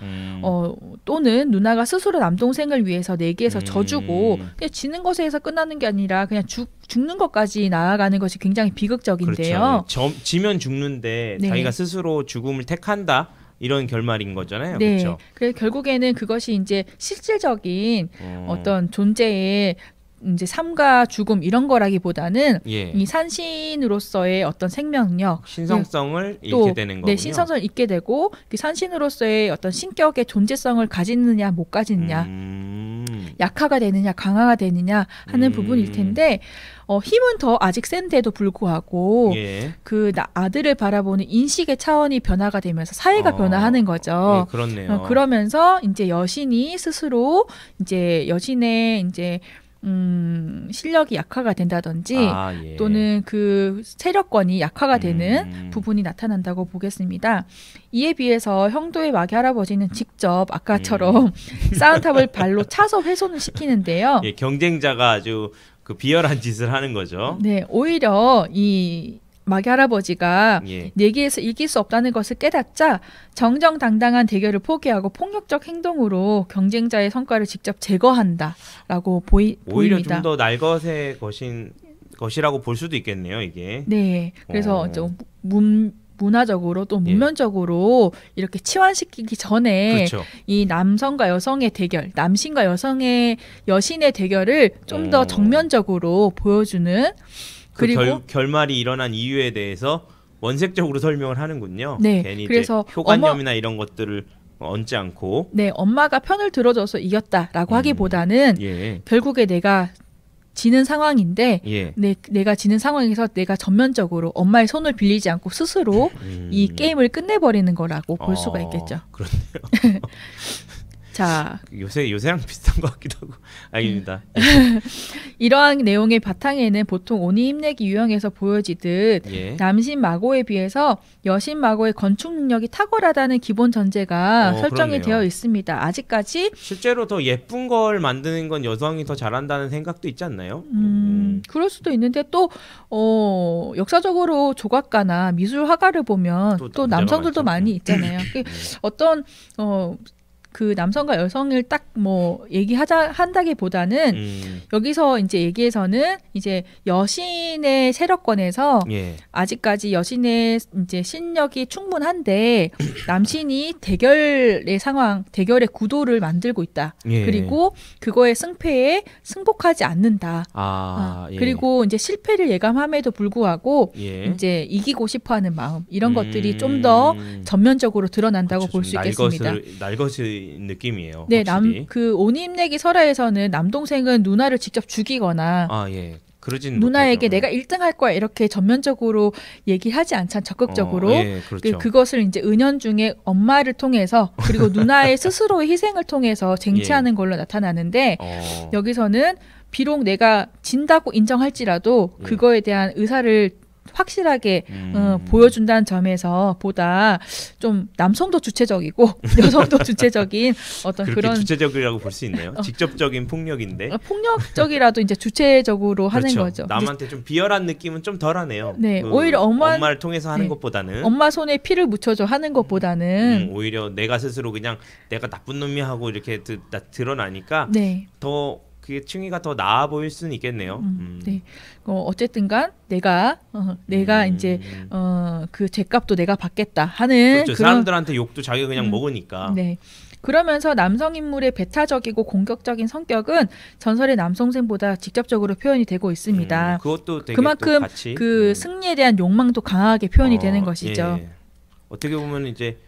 또는 누나가 스스로 남동생을 위해서 내기에서 져주고 그냥 지는 것에서 끝나는 게 아니라 그냥 죽는 것까지 나아가는 것이 굉장히 비극적인데요. 그렇죠. 지면 죽는데 자기가 스스로 죽음을 택한다. 이런 결말인 거잖아요. 네. 그렇죠. 그래서 결국에는 그것이 이제 실질적인 어떤 존재의 이제 삶과 죽음 이런 거라기보다는 이 산신으로서의 어떤 생명력, 신성성을 잃게 되는 거군요. 네, 신성성을 잃게 되고 그 산신으로서의 어떤 신격의 존재성을 가지느냐 못 가지느냐, 약화가 되느냐 강화가 되느냐 하는 부분일 텐데 힘은 더 아직 센데도 불구하고 그 아들을 바라보는 인식의 차원이 변화가 되면서 사회가 변화하는 거죠. 그렇네요. 그러면서 이제 여신이 스스로 이제 여신의 이제 실력이 약화가 된다든지 또는 그 세력권이 약화가 되는 부분이 나타난다고 보겠습니다. 이에 비해서 형도의 마귀 할아버지는 직접 아까처럼 쌓은 탑을 발로 차서 훼손을 시키는데요. 경쟁자가 아주 그 비열한 짓을 하는 거죠. 네, 오히려 이 마귀 할아버지가 내기에서 이길 수 없다는 것을 깨닫자 정정당당한 대결을 포기하고 폭력적 행동으로 경쟁자의 성과를 직접 제거한다라고 오히려 보입니다. 좀 더 날것의 것이라고 볼 수도 있겠네요, 이게. 네, 그래서 문화적으로 또 문면적으로 이렇게 치환시키기 전에 이 남성과 여성의 대결, 남신과 여신의 대결을 좀 더 정면적으로 보여주는. 그리고 결말이 일어난 이유에 대해서 원색적으로 설명을 하는군요. 네. 괜히 그래서 효관념이나 이런 것들을 얹지 않고. 네, 엄마가 편을 들어줘서 이겼다라고 하기보다는 결국에 내가 지는 상황인데 내가 지는 상황에서 내가 전면적으로 엄마의 손을 빌리지 않고 스스로 이 게임을 끝내버리는 거라고 볼 수가 있겠죠. 그렇네요. 자, 요새랑 비슷한 것 같기도 하고. 아닙니다. 이러한 내용의 바탕에는 보통 오니 힘내기 유형에서 보여지듯 남신 마고에 비해서 여신 마고의 건축 능력이 탁월하다는 기본 전제가 설정이 되어 있습니다. 아직까지 실제로 더 예쁜 걸 만드는 건 여성이 더 잘한다는 생각도 있지 않나요? 그럴 수도 있는데 또 역사적으로 조각가나 미술 화가를 보면 또 남성들도 많이 있잖아요. 어떤 그 남성과 여성을 딱 뭐 한다기보다는 여기서 이제 얘기에서는 이제 여신의 세력권에서 아직까지 여신의 이제 신력이 충분한데 남신이 대결의 상황, 대결의 구도를 만들고 있다. 그리고 그거의 승패에 승복하지 않는다. 그리고 이제 실패를 예감함에도 불구하고 이제 이기고 싶어하는 마음 이런 것들이 좀 더 전면적으로 드러난다고 볼 수 있겠습니다. 날것의 느낌이에요. 네, 그 오니 힘내기 설화에서는 남동생은 누나를 직접 죽이거나 누나에게 내가 1등 할 거야 이렇게 전면적으로 얘기하지 않잖아. 적극적으로. 그렇죠. 그것을 이제 은연중에 엄마를 통해서 그리고 누나의 스스로의 희생을 통해서 쟁취하는 걸로 나타나는데 여기서는 비록 내가 진다고 인정할지라도 그거에 대한 의사를 확실하게 보여준다는 점에서 보다 좀 남성도 주체적이고 여성도 주체적인 어떤 그렇게 그런 주체적이라고 볼 수 있네요. 직접적인 폭력인데 폭력적이라도 이제 주체적으로 하는 거죠. 남한테 좀 비열한 느낌은 좀 덜하네요. 네, 오히려 엄마를 통해서 하는 것보다는 엄마 손에 피를 묻혀줘 하는 것보다는 오히려 내가 스스로 그냥 내가 나쁜 놈이야 하고 이렇게 드러나니까 더 그게 층위가 더 나아 보일 수는 있겠네요. 네. 어쨌든간 내가 이제 그 죄값도 내가 받겠다 하는 그렇죠. 사람들한테 욕도 자기가 그냥 먹으니까. 네. 그러면서 남성 인물의 배타적이고 공격적인 성격은 전설의 남동생보다 직접적으로 표현이 되고 있습니다. 그것도 되게 그만큼 같이, 그 승리에 대한 욕망도 강하게 표현이 되는 것이죠. 어떻게 보면 이제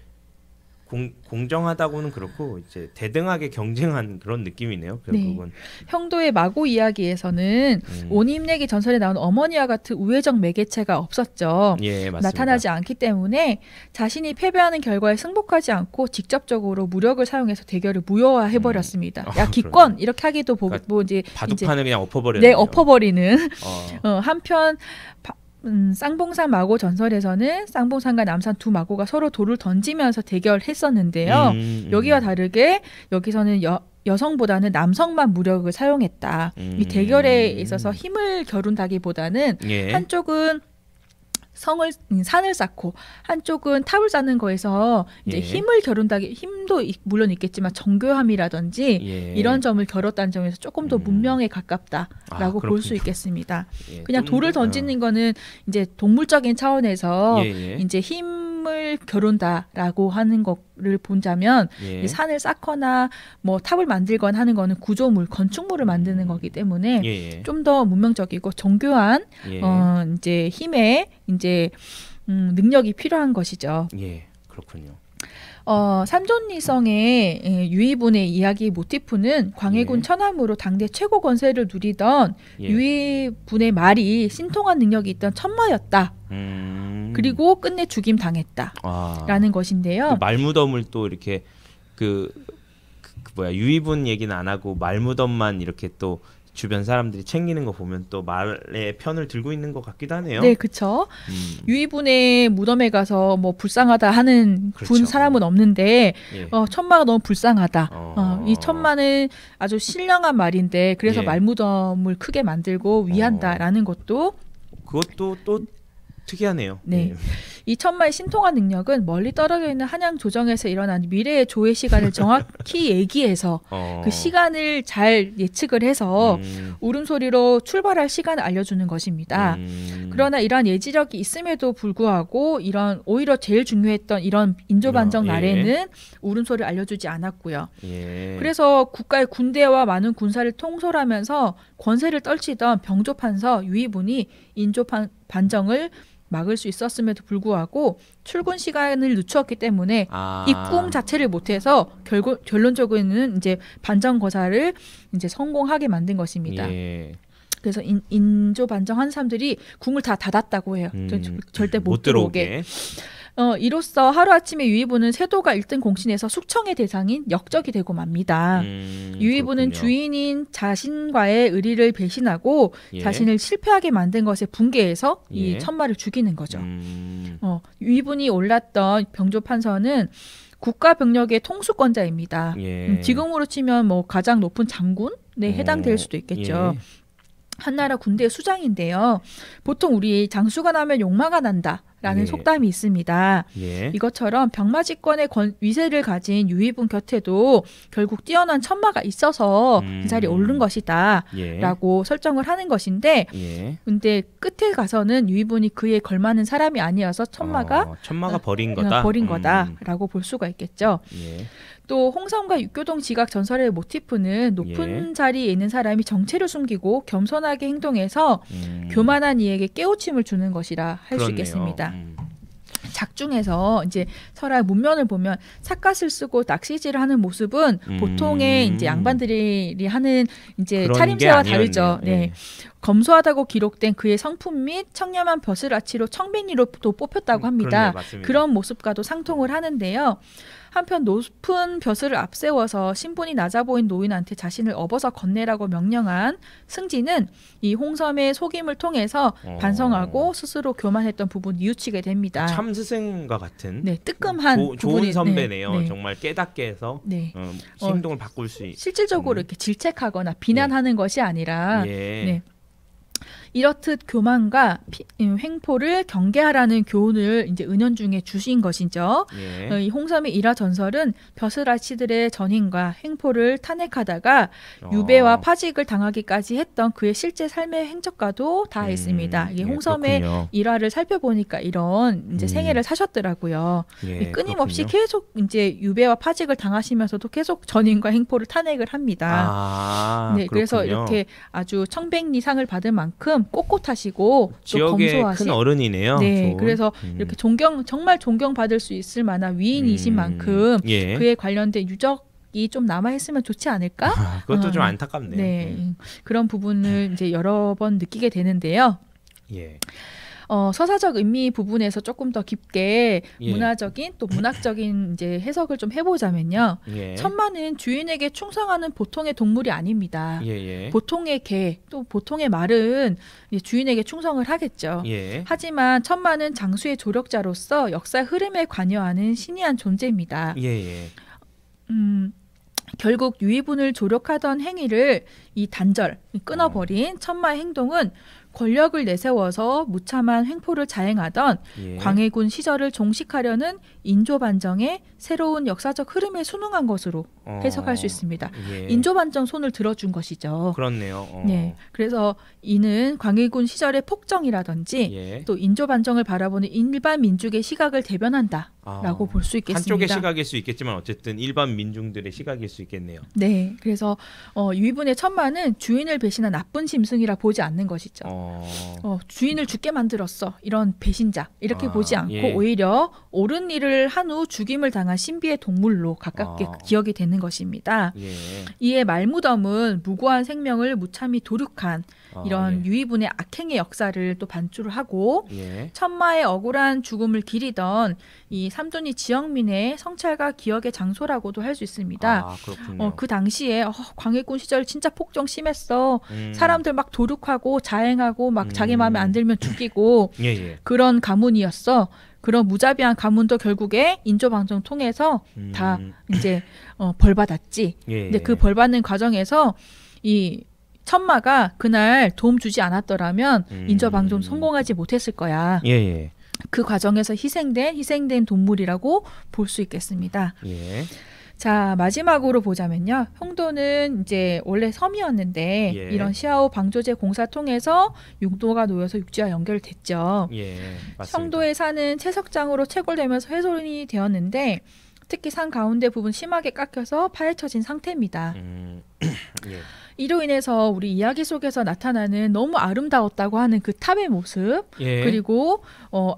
공정하다고는 그렇고 이제 대등하게 경쟁한 그런 느낌이네요. 결국은. 형도의 마고 이야기에서는 오니 힘내기 전설에 나온 어머니와 같은 우회적 매개체가 없었죠. 나타나지 않기 때문에 자신이 패배하는 결과에 승복하지 않고 직접적으로 무력을 사용해서 대결을 무효화해 버렸습니다. 야 기권 이렇게 하기도 그러니까 뭐 이제 바둑판을 그냥 엎어버렸네요. 네, 엎어버리는. 한편 쌍봉산 마고 전설에서는 쌍봉산과 남산 두 마고가 서로 돌을 던지면서 대결했었는데요. 여기와 다르게 여기서는 여성보다는 남성만 무력을 사용했다. 이 대결에 있어서 힘을 겨룬다기보다는 한쪽은 산을 쌓고 한쪽은 탑을 쌓는 거에서 이제 힘을 힘도 물론 있겠지만 정교함이라든지 이런 점을 겨뤘다는 점에서 조금 더 문명에 가깝다라고 볼 수 있겠습니다. 그냥 돌을 던지는 거는 이제 동물적인 차원에서 이제 힘을 겨룬다라고 하는 거를 본다면 산을 쌓거나 뭐 탑을 만들거나 하는 거는 구조물, 건축물을 만드는 거기 때문에 좀 더 문명적이고 정교한 이제 힘의 이제 능력이 필요한 것이죠. 그렇군요. 삼존리성의 유이분의 이야기 모티프는 광해군 천함으로 당대 최고 권세를 누리던 유이분의 말이 신통한 능력이 있던 천마였다. 그리고 끝내 죽임 당했다라는 것인데요. 그 말무덤을 또 이렇게 유이분 얘기는 안 하고 말무덤만 이렇게 또 주변 사람들이 챙기는 거 보면 또 말의 편을 들고 있는 것 같기도 하네요. 네, 그렇죠. 유이분의 무덤에 가서 뭐 불쌍하다 하는 분 사람은 없는데 천마가 너무 불쌍하다. 이 천마는 아주 신령한 말인데 그래서 말무덤을 크게 만들고 위한다라는 것도 그것도 또 특이하네요. 네. 이 천마의 신통한 능력은 멀리 떨어져 있는 한양 조정에서 일어난 미래의 조회 시간을 정확히 얘기해서 그 시간을 잘 예측을 해서 울음소리로 출발할 시간을 알려주는 것입니다. 그러나 이러한 예지력이 있음에도 불구하고 이런 오히려 제일 중요했던 이런 인조반정 날에는 울음소리를 알려주지 않았고요. 그래서 국가의 군대와 많은 군사를 통솔하면서 권세를 떨치던 병조판서 유이분이 인조반정을 막을 수 있었음에도 불구하고 출근 시간을 늦추었기 때문에 입궁 자체를 못해서 결론적으로는 이제 반정 거사를 이제 성공하게 만든 것입니다. 예. 그래서 인조 반정한 사람들이 궁을 다 닫았다고 해요. 절대 못 들어오게. 이로써 하루아침에 유의부는 세도가 1등 공신에서 숙청의 대상인 역적이 되고 맙니다. 유의부는 주인인 자신과의 의리를 배신하고 예. 자신을 실패하게 만든 것에 분개해서 예. 이 천마를 죽이는 거죠. 유의분이 올랐던 병조 판서는 국가 병력의 통수권자입니다. 예. 지금으로 치면 뭐 가장 높은 장군에 해당될 수도 있겠죠. 예. 한나라 군대의 수장인데요. 보통 우리 장수가 나면 욕마가 난다라는 예. 속담이 있습니다. 예. 이것처럼 병마지권의 위세를 가진 유의분 곁에도 결국 뛰어난 천마가 있어서 그 자리에 오른 것이다 예. 라고 설정을 하는 것인데 예. 근데 끝에 가서는 유의분이 그에 걸맞는 사람이 아니어서 천마가 버린 거다? 버린 거다라고 볼 수가 있겠죠. 예. 또 홍성과 육교동 지각 전설의 모티프는 높은 예. 자리에 있는 사람이 정체를 숨기고 겸손하게 행동해서 교만한 이에게 깨우침을 주는 것이라 할 수 있겠습니다. 작중에서 이제 설화의 문면을 보면 삿갓을 쓰고 낚시질을 하는 모습은 보통의 이제 양반들이 하는 이제 차림새와 다르죠. 네. 검소하다고 기록된 그의 성품 및 청렴한 벼슬아치로 청빈이로도 뽑혔다고 합니다. 그런 모습과도 상통을 하는데요. 한편 높은 벼슬을 앞세워서 신분이 낮아 보인 노인한테 자신을 업어서 건네라고 명령한 승진은 이 홍섬의 속임을 통해서 반성하고 스스로 교만했던 부분을 뉘우치게 됩니다. 참 스승과 같은 네, 뜨끔한 좋은 선배네요. 네, 네. 정말 깨닫게 해서 네. 행동을 바꿀 수 실질적으로 이렇게 질책하거나 비난하는 것이 아니라 네. 이렇듯 교만과 횡포를 경계하라는 교훈을 이제 은연중에 주신 것이죠. 예. 이 홍섬의 일화 전설은 벼슬아치들의 전행과 횡포를 탄핵하다가 유배와 파직을 당하기까지 했던 그의 실제 삶의 행적과도 다 있습니다. 이게 홍섬의 일화를 살펴보니까 이런 이제 생애를 사셨더라고요. 예, 끊임없이 그렇군요. 계속 이제 유배와 파직을 당하시면서도 계속 전행과 횡포를 탄핵을 합니다. 네, 그래서 이렇게 아주 청백리 상을 받을 만큼 꼿꼿하시고 지역의 또 검소하신 큰 어른이네요. 네, 정말 존경받을 수 있을 만한 위인이신 만큼 예. 그에 관련된 유적이 좀 남아있으면 좋지 않을까? 그것도 좀 안타깝네요. 네, 그런 부분을 이제 여러 번 느끼게 되는데요. 예. 서사적 의미 부분에서 조금 더 깊게 예. 문화적인 또 문학적인 이제 해석을 좀 해보자면요. 예. 천마는 주인에게 충성하는 보통의 동물이 아닙니다. 예예. 보통의 개, 또 보통의 말은 주인에게 충성을 하겠죠. 예. 하지만 천마는 장수의 조력자로서 역사 흐름에 관여하는 신이한 존재입니다. 예예. 결국 유의분을 조력하던 행위를 이 단절, 끊어버린 천마의 행동은 권력을 내세워서 무참한 횡포를 자행하던 예. 광해군 시절을 종식하려는 인조반정의 새로운 역사적 흐름에 순응한 것으로 해석할 수 있습니다. 예. 인조반정 손을 들어준 것이죠. 그렇네요. 네, 그래서 이는 광해군 시절의 폭정이라든지 예. 또 인조반정을 바라보는 일반 민족의 시각을 대변한다라고 볼 수 있겠습니다. 한쪽의 시각일 수 있겠지만 어쨌든 일반 민중들의 시각일 수 있겠네요. 네, 그래서 유의분의 천마는 주인을 배신한 나쁜 짐승이라 보지 않는 것이죠. 주인을 죽게 만들었어 이런 배신자 이렇게 보지 않고 예. 오히려 옳은 일을 한 후 죽임을 당한 신비의 동물로 가깝게 기억이 되는 것입니다. 예. 이에 말무덤은 무고한 생명을 무참히 도륙한 이런 예. 유의분의 악행의 역사를 또 반주를 하고 예. 천마의 억울한 죽음을 기리던 이 삼존이 지역민의 성찰과 기억의 장소라고도 할 수 있습니다. 그 당시에 광해군 시절 진짜 폭정 심했어. 사람들 막 도륙하고 자행하고 막 자기 마음에 안 들면 죽이고 예. 그런 가문이었어. 그런 무자비한 가문도 결국에 인조방정 통해서 다 이제 벌 받았지. 예. 근데 그 벌 받는 과정에서 이 천마가 그날 도움 주지 않았더라면 인조방정 성공하지 못했을 거야. 예. 그 과정에서 희생된 동물이라고 볼 수 있겠습니다. 예. 자, 마지막으로 보자면요. 홍도는 이제 원래 섬이었는데 예. 이런 시아오 방조제 공사 통해서 육도가 놓여서 육지와 연결됐죠. 예, 맞습니다. 성도에 사는 채석장으로 채굴되면서 훼손이 되었는데 특히 산 가운데 부분 심하게 깎여서 파헤쳐진 상태입니다. 예. 이로 인해서 우리 이야기 속에서 나타나는 너무 아름다웠다고 하는 그 탑의 모습, 예. 그리고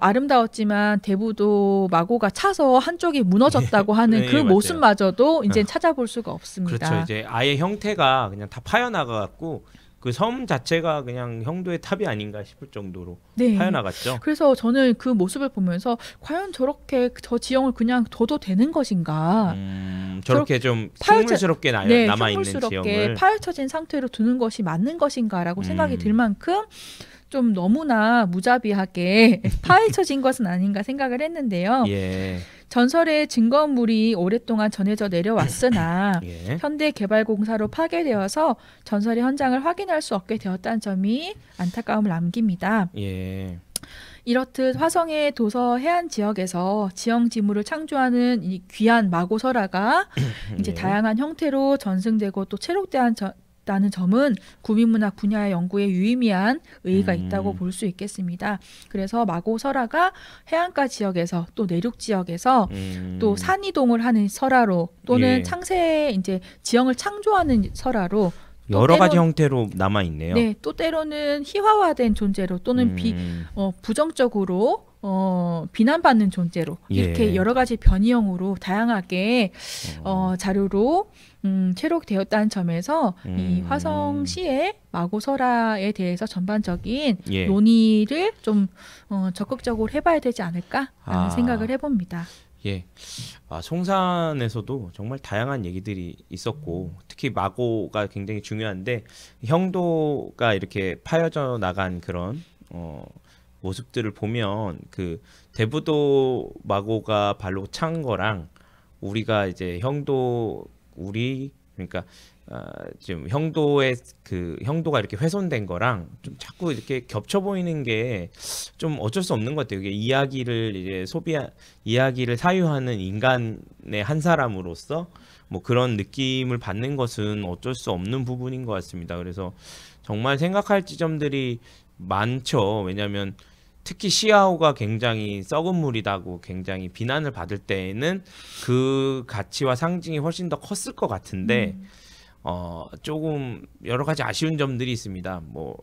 아름다웠지만 대부도 마고가 차서 한쪽이 무너졌다고 하는 그 모습마저도 이제 찾아볼 수가 없습니다. 그렇죠. 이제 아예 형태가 그냥 다 파여나가갖고 그 섬 자체가 그냥 형도의 탑이 아닌가 싶을 정도로 파여나갔죠. 그래서 저는 그 모습을 보면서 과연 저렇게 저 지형을 그냥 둬도 되는 것인가? 저렇게 좀 흉물스럽게 남아있는 지형을 파헤쳐진 상태로 두는 것이 맞는 것인가라고 생각이 들 만큼 좀 너무나 무자비하게 파헤쳐진 것은 아닌가 생각을 했는데요. 예. 전설의 증거물이 오랫동안 전해져 내려왔으나 예. 현대개발공사로 파괴되어서 전설의 현장을 확인할 수 없게 되었다는 점이 안타까움을 남깁니다. 예. 이렇듯 화성의 도서 해안 지역에서 지형 지물을 창조하는 이 귀한 마고설화가 이제 다양한 형태로 전승되고 또 체록되었다는 점은 국민문학 분야의 연구에 유의미한 의의가 있다고 볼 수 있겠습니다. 그래서 마고설화가 해안가 지역에서 또 내륙 지역에서 또 산이동을 하는 설화로 또는 창세의 이제 지형을 창조하는 설화로 여러 가지 형태로 남아 있네요. 네, 또 때로는 희화화된 존재로 또는 부정적으로 비난받는 존재로 이렇게 여러 가지 변이형으로 다양하게 자료로 체록되었다는 점에서 이 화성시의 마고설화에 대해서 전반적인 논의를 좀 적극적으로 해봐야 되지 않을까라는 생각을 해봅니다. 예, 송산에서도 정말 다양한 얘기들이 있었고 특히 마고가 굉장히 중요한데 형도가 이렇게 파여져 나간 그런 모습들을 보면 그 대부도 마고가 발로 찬 거랑 우리가 이제 그러니까 지금 형도가 이렇게 훼손된 거랑 좀 자꾸 이렇게 겹쳐 보이는 게 좀 어쩔 수 없는 것 같아요. 이게 이야기를 사유하는 인간의 한 사람으로서 뭐 그런 느낌을 받는 것은 어쩔 수 없는 부분인 것 같습니다. 그래서 정말 생각할 지점들이 많죠. 왜냐하면 특히 시아오가 굉장히 썩은 물이다고 굉장히 비난을 받을 때에는 그 가치와 상징이 훨씬 더 컸을 것 같은데 조금 여러 가지 아쉬운 점들이 있습니다. 뭐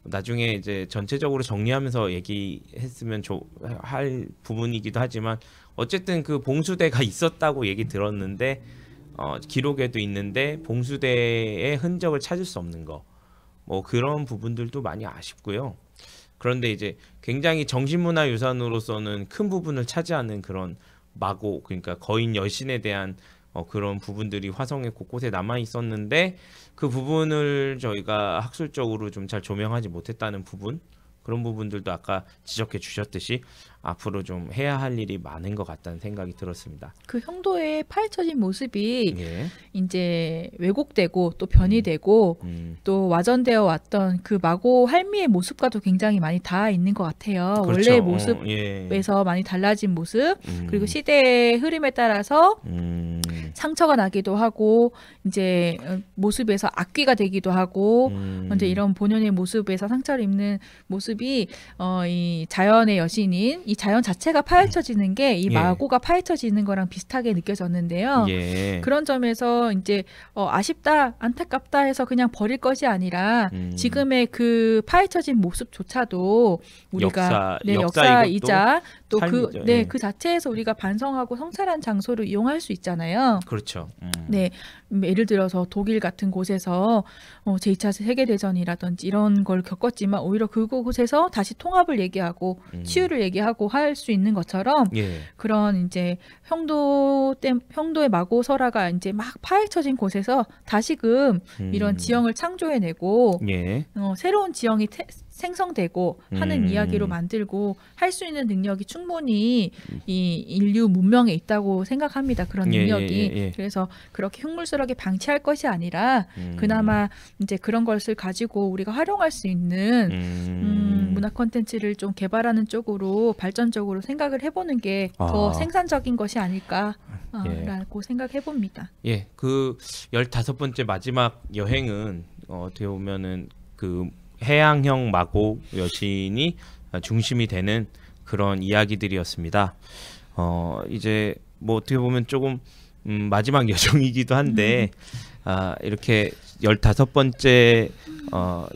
나중에 이제 전체적으로 정리하면서 얘기했으면 할 부분이기도 하지만 어쨌든 그 봉수대가 있었다고 얘기 들었는데 기록에도 있는데 봉수대의 흔적을 찾을 수 없는 거 뭐 그런 부분들도 많이 아쉽고요. 그런데 이제 굉장히 정신문화유산으로서는 큰 부분을 차지하는 그런 마고 그러니까 거인 여신에 대한 그런 부분들이 화성의 곳곳에 남아 있었는데 그 부분을 저희가 학술적으로 좀 잘 조명하지 못했다는 부분 그런 부분들도 아까 지적해 주셨듯이 앞으로 좀 해야 할 일이 많은 것 같다는 생각이 들었습니다. 그 형도의 파헤쳐진 모습이 이제 왜곡되고 또 변이되고 또 와전되어 왔던 그 마고 할미의 모습과도 굉장히 많이 닿아 있는 것 같아요. 그렇죠. 원래의 모습에서 많이 달라진 모습 그리고 시대의 흐름에 따라서 상처가 나기도 하고 이제 모습에서 악귀가 되기도 하고 이제 이런 본연의 모습에서 상처를 입는 모습이 이 자연의 여신인 이 자연 자체가 파헤쳐지는 게 이 마고가 파헤쳐지는 거랑 비슷하게 느껴졌는데요. 그런 점에서 이제 아쉽다, 안타깝다 해서 그냥 버릴 것이 아니라 지금의 그 파헤쳐진 모습조차도 우리가 역사이자 또 그 자체에서 우리가 반성하고 성찰한 장소로 이용할 수 있잖아요. 그렇죠. 네, 예를 들어서 독일 같은 곳에서 제2차 세계대전이라든지 이런 걸 겪었지만 오히려 그곳에서 다시 통합을 얘기하고 치유를 얘기하고 할 수 있는 것처럼 그런 이제 형도의 마고설화가 이제 막 파헤쳐진 곳에서 다시금 이런 지형을 창조해내고 새로운 지형이 생성되고 하는 이야기로 만들고 할 수 있는 능력이 충분히 이 인류 문명에 있다고 생각합니다. 그런 능력이. 그래서 그렇게 흉물스럽게 방치할 것이 아니라 그나마 이제 그런 것을 가지고 우리가 활용할 수 있는 문화 콘텐츠를 좀 개발하는 쪽으로 발전적으로 생각을 해보는 게 더 생산적인 것이 아닐까라고 생각해 봅니다. 예, 그 15번째 마지막 여행은 어떻게 보면은 그 해양형 마고 여신이 중심이 되는 그런 이야기들이었습니다. 이제 뭐 어떻게 보면 조금 마지막 여정이기도 한데 이렇게 15번째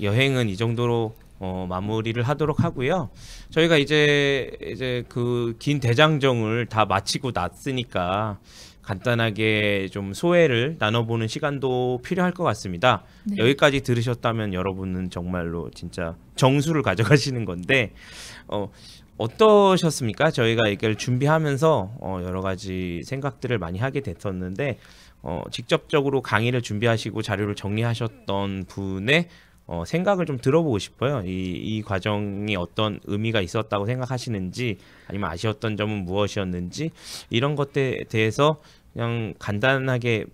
여행은 이 정도로 마무리를 하도록 하고요. 저희가 이제 그 긴 대장정을 다 마치고 났으니까 간단하게 좀 소회를 나눠보는 시간도 필요할 것 같습니다. 네. 여기까지 들으셨다면 여러분은 정말로 진짜 정수를 가져가시는 건데 어떠셨습니까? 저희가 이걸 준비하면서 여러 가지 생각들을 많이 하게 됐었는데 직접적으로 강의를 준비하시고 자료를 정리하셨던 분의 생각을 좀 들어보고 싶어요. 이 과정이 어떤 의미가 있었다고 생각하시는지 아니면 아쉬웠던 점은 무엇이었는지 이런 것에 대해서 그냥 간단하게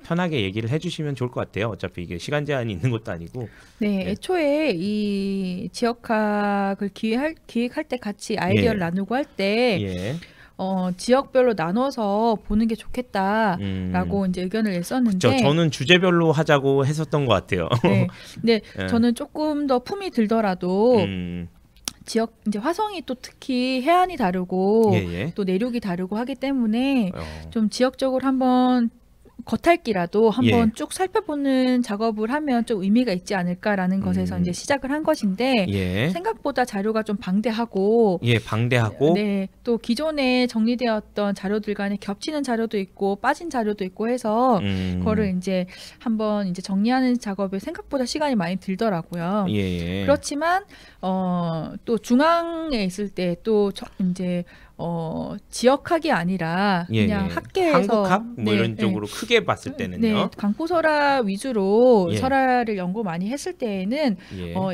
편하게 얘기를 해주시면 좋을 것 같아요. 어차피 이게 시간 제한이 있는 것도 아니고. 네, 애초에 이 지역학을 기획할 때 같이 아이디어를 나누고 할 때 지역별로 나눠서 보는 게 좋겠다라고 이제 의견을 냈었는데, 그쵸, 저는 주제별로 하자고 했었던 것 같아요. 네, 근데 저는 조금 더 품이 들더라도 지역 이제 화성이 또 특히 해안이 다르고 또 내륙이 다르고 하기 때문에 좀 지역적으로 한번 겉핥기라도 한번 쭉 살펴보는 작업을 하면 좀 의미가 있지 않을까라는 것에서 이제 시작을 한 것인데 생각보다 자료가 좀 방대하고 네, 또 기존에 정리되었던 자료들 간에 겹치는 자료도 있고 빠진 자료도 있고 해서 그거를 이제 한번 이제 정리하는 작업에 생각보다 시간이 많이 들더라고요. 그렇지만 또 중앙에 있을 때 또 이제 지역학이 아니라 그냥 학계에서 한국학 뭐 이런 쪽으로 크게 봤을 때는요. 네, 강포설화 위주로 설화를 연구 많이 했을 때에는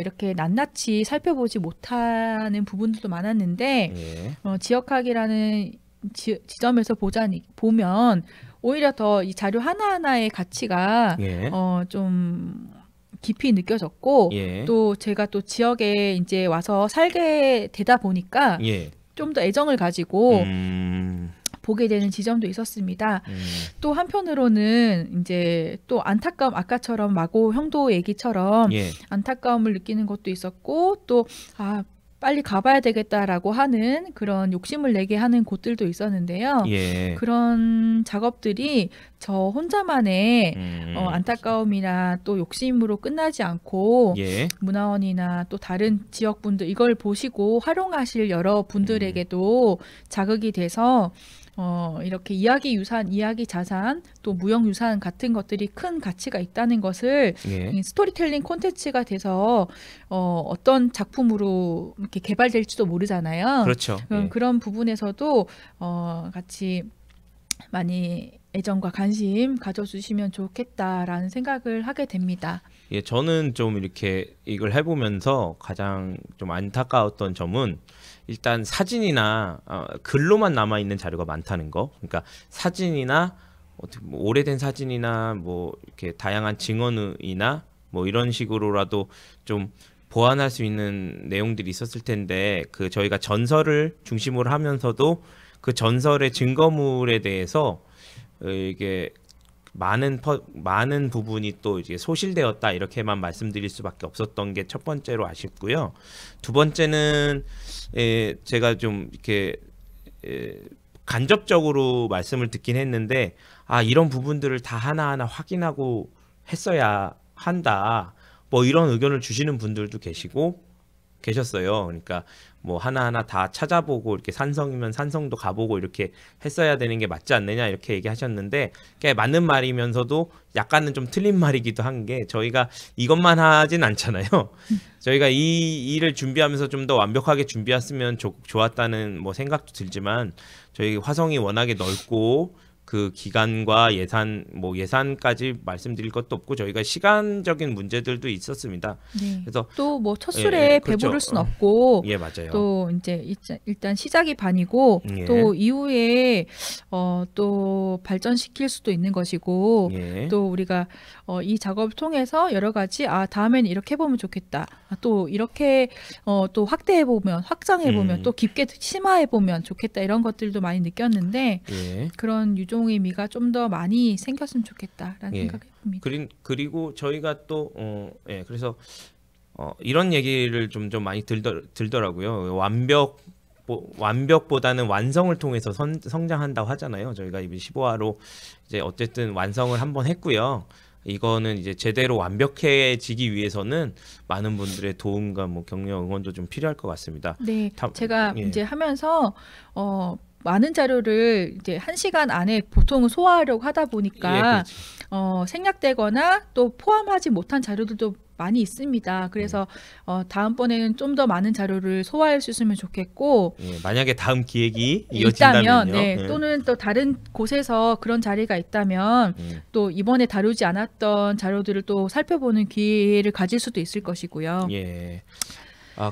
이렇게 낱낱이 살펴보지 못하는 부분들도 많았는데 지역학이라는 지점에서 보면 오히려 더 이 자료 하나하나의 가치가 좀 깊이 느껴졌고 또 제가 또 지역에 이제 와서 살게 되다 보니까 좀 더 애정을 가지고 보게 되는 지점도 있었습니다. 또 한편으로는 이제 또 안타까움, 아까처럼 마고 형도 얘기처럼 안타까움을 느끼는 것도 있었고 또 빨리 가봐야 되겠다라고 하는 그런 욕심을 내게 하는 곳들도 있었는데요. 그런 작업들이 저 혼자만의 안타까움이나 또 욕심으로 끝나지 않고 문화원이나 또 다른 지역분들 이걸 보시고 활용하실 여러 분들에게도 자극이 돼서 이렇게 이야기 유산, 이야기 자산, 또 무형 유산 같은 것들이 큰 가치가 있다는 것을 스토리텔링 콘텐츠가 돼서 어떤 작품으로 이렇게 개발될지도 모르잖아요. 그렇죠. 그런 부분에서도 같이 많이 애정과 관심 가져주시면 좋겠다라는 생각을 하게 됩니다. 저는 좀 이렇게 이걸 해보면서 가장 좀 안타까웠던 점은 일단 사진이나 글로만 남아 있는 자료가 많다는 거. 그러니까 사진이나 뭐 오래된 사진이나 뭐 이렇게 다양한 증언이나 뭐 이런 식으로라도 좀 보완할 수 있는 내용들이 있었을 텐데 그 저희가 전설을 중심으로 하면서도 그 전설의 증거물에 대해서 이게 많은 부분이 또 이제 소실되었다 이렇게만 말씀드릴 수밖에 없었던 게 첫 번째로 아쉽고요. 두 번째는 제가 좀 이렇게 간접적으로 말씀을 듣긴 했는데 이런 부분들을 다 하나하나 확인하고 했어야 한다. 뭐 이런 의견을 주시는 분들도 계셨어요. 그러니까 뭐 하나하나 다 찾아보고 이렇게 산성이면 산성도 가보고 이렇게 했어야 되는 게 맞지 않느냐 이렇게 얘기하셨는데 그게 맞는 말이면서도 약간은 좀 틀린 말이기도 한 게 저희가 이것만 하진 않잖아요. 저희가 이 일을 준비하면서 좀 더 완벽하게 준비했으면 좋았다는 뭐 생각도 들지만 저희 화성이 워낙에 넓고 그 기간과 예산까지 말씀드릴 것도 없고 저희가 시간적인 문제들도 있었습니다. 그래서 또 뭐 첫 술에 배부를 순 없고 맞아요. 또 이제 일단 시작이 반이고 또 이후에 또 발전시킬 수도 있는 것이고 또 우리가 이 작업을 통해서 여러 가지 다음에는 이렇게 해보면 좋겠다. 또 이렇게 또 확대해보면 확장해보면 또 깊게 심화해보면 좋겠다. 이런 것들도 많이 느꼈는데 그런 유종의 미가 좀 더 많이 생겼으면 좋겠다라는 생각이 듭니다. 그리고 저희가 또 그래서 이런 얘기를 좀 많이 들더라고요. 완벽보다는 완성을 통해서 성장한다고 하잖아요. 저희가 이번 15화로 이제 어쨌든 완성을 한번 했고요. 이거는 이제 제대로 완벽해지기 위해서는 많은 분들의 도움과 뭐 격려 응원도 좀 필요할 것 같습니다. 네, 제가 이제 하면서 많은 자료를 이제 1시간 안에 보통은 소화하려고 하다 보니까 생략되거나 또 포함하지 못한 자료들도 많이 있습니다. 그래서 다음번에는 좀 더 많은 자료를 소화할 수 있으면 좋겠고, 만약에 다음 기획이 이어진다면요. 또는 또 다른 곳에서 그런 자리가 있다면 또 이번에 다루지 않았던 자료들을 또 살펴보는 기회를 가질 수도 있을 것이고요.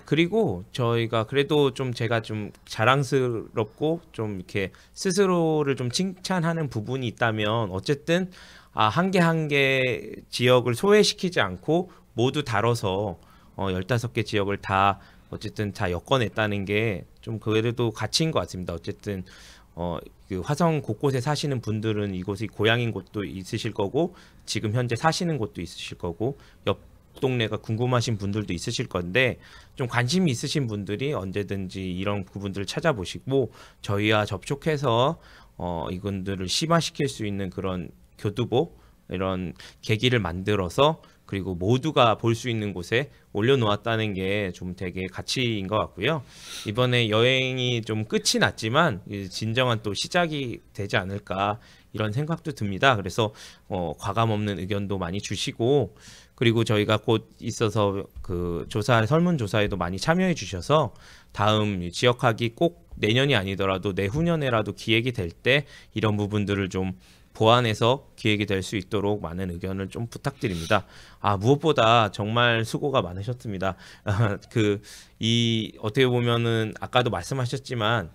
그리고 저희가 그래도 좀 제가 좀 자랑스럽고 좀 이렇게 스스로를 좀 칭찬하는 부분이 있다면, 어쨌든 한 개 지역을 소외시키지 않고 모두 다뤄서 15개 지역을 다 어쨌든 다 엮어냈다는 게 좀 그래도 가치인 것 같습니다. 어쨌든 그 화성 곳곳에 사시는 분들은 이곳이 고향인 곳도 있으실 거고, 지금 현재 사시는 곳도 있으실 거고, 옆 동네가 궁금하신 분들도 있으실 건데, 좀 관심이 있으신 분들이 언제든지 이런 부분들을 찾아보시고 저희와 접촉해서 이분들을 심화시킬 수 있는 그런 교두보, 이런 계기를 만들어서 그리고 모두가 볼 수 있는 곳에 올려놓았다는 게 좀 되게 가치인 것 같고요. 이번에 여행이 좀 끝이 났지만 진정한 또 시작이 되지 않을까, 이런 생각도 듭니다. 그래서 과감 없는 의견도 많이 주시고, 그리고 저희가 곧 있어서 그 설문조사에도 많이 참여해 주셔서 다음 지역학이 꼭 내년이 아니더라도 내후년에라도 기획이 될 때 이런 부분들을 좀 보완해서 기획이 될 수 있도록 많은 의견을 좀 부탁드립니다. 무엇보다 정말 수고가 많으셨습니다. 어떻게 보면은 아까도 말씀하셨지만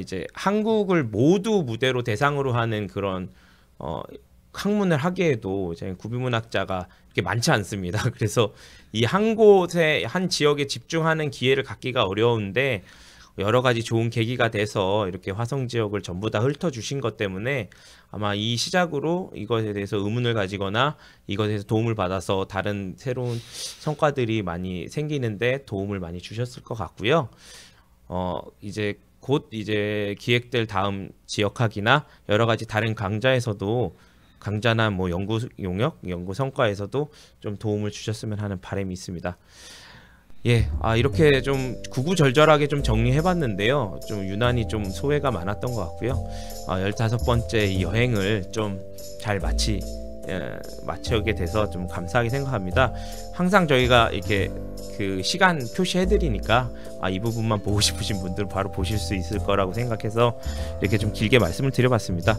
이제 한국을 모두 무대로 대상으로 하는 그런 학문을 하기에도 구비문학자가 이렇게 많지 않습니다. 그래서 이 한 곳에 한 지역에 집중하는 기회를 갖기가 어려운데, 여러 가지 좋은 계기가 돼서 이렇게 화성 지역을 전부 다 훑어주신 것 때문에 아마 이 시작으로 이것에 대해서 의문을 가지거나 이것에서 도움을 받아서 다른 새로운 성과들이 많이 생기는데 도움을 많이 주셨을 것 같고요. 이제 곧 기획될 다음 지역학이나 여러 가지 다른 강좌나 뭐 연구 용역, 연구 성과에서도 좀 도움을 주셨으면 하는 바람이 있습니다. 이렇게 좀 구구절절하게 좀 정리해봤는데요. 좀 유난히 좀 소회가 많았던 것 같고요. 15번째 이 여행을 좀 잘 마치게 돼서 좀 감사하게 생각합니다. 항상 저희가 이렇게 그 시간 표시해드리니까 이 부분만 보고 싶으신 분들 바로 보실 수 있을 거라고 생각해서 이렇게 좀 길게 말씀을 드려봤습니다.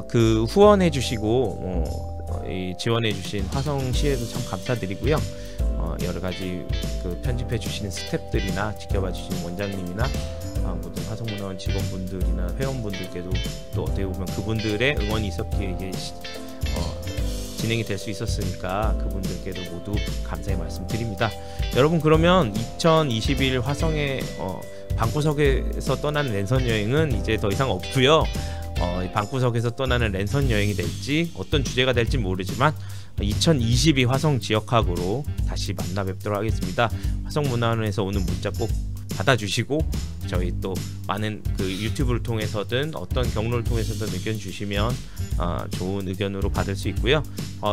그 후원해주시고 지원해주신 화성시에도 참 감사드리고요. 여러 가지 그 편집해 주시는 스태프들이나 지켜봐 주시는 원장님이나 모든 화성문화원 직원분들이나 회원분들께도 또 어떻게 보면 그분들의 응원이 있었기에 이게 진행이 될 수 있었으니까 그분들께도 모두 감사의 말씀드립니다. 여러분, 그러면 2021 화성의 방구석에서 떠나는 랜선 여행은 이제 더 이상 없고요. 방구석에서 떠나는 랜선 여행이 될지 어떤 주제가 될지 모르지만 2022 화성 지역학으로 다시 만나 뵙도록 하겠습니다. 화성문화원에서 오는 문자 꼭 받아주시고, 저희 또 많은 그 유튜브를 통해서든 어떤 경로를 통해서든 의견 주시면 좋은 의견으로 받을 수 있고요.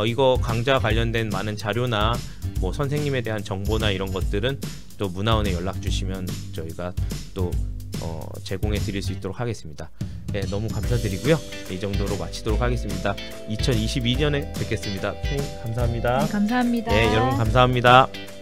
이거 강좌 관련된 많은 자료나 뭐 선생님에 대한 정보나 이런 것들은 또 문화원에 연락 주시면 저희가 또 제공해 드릴 수 있도록 하겠습니다. 너무 감사드리고요. 이 정도로 마치도록 하겠습니다. 2022년에 뵙겠습니다. 감사합니다. 감사합니다. 여러분 감사합니다.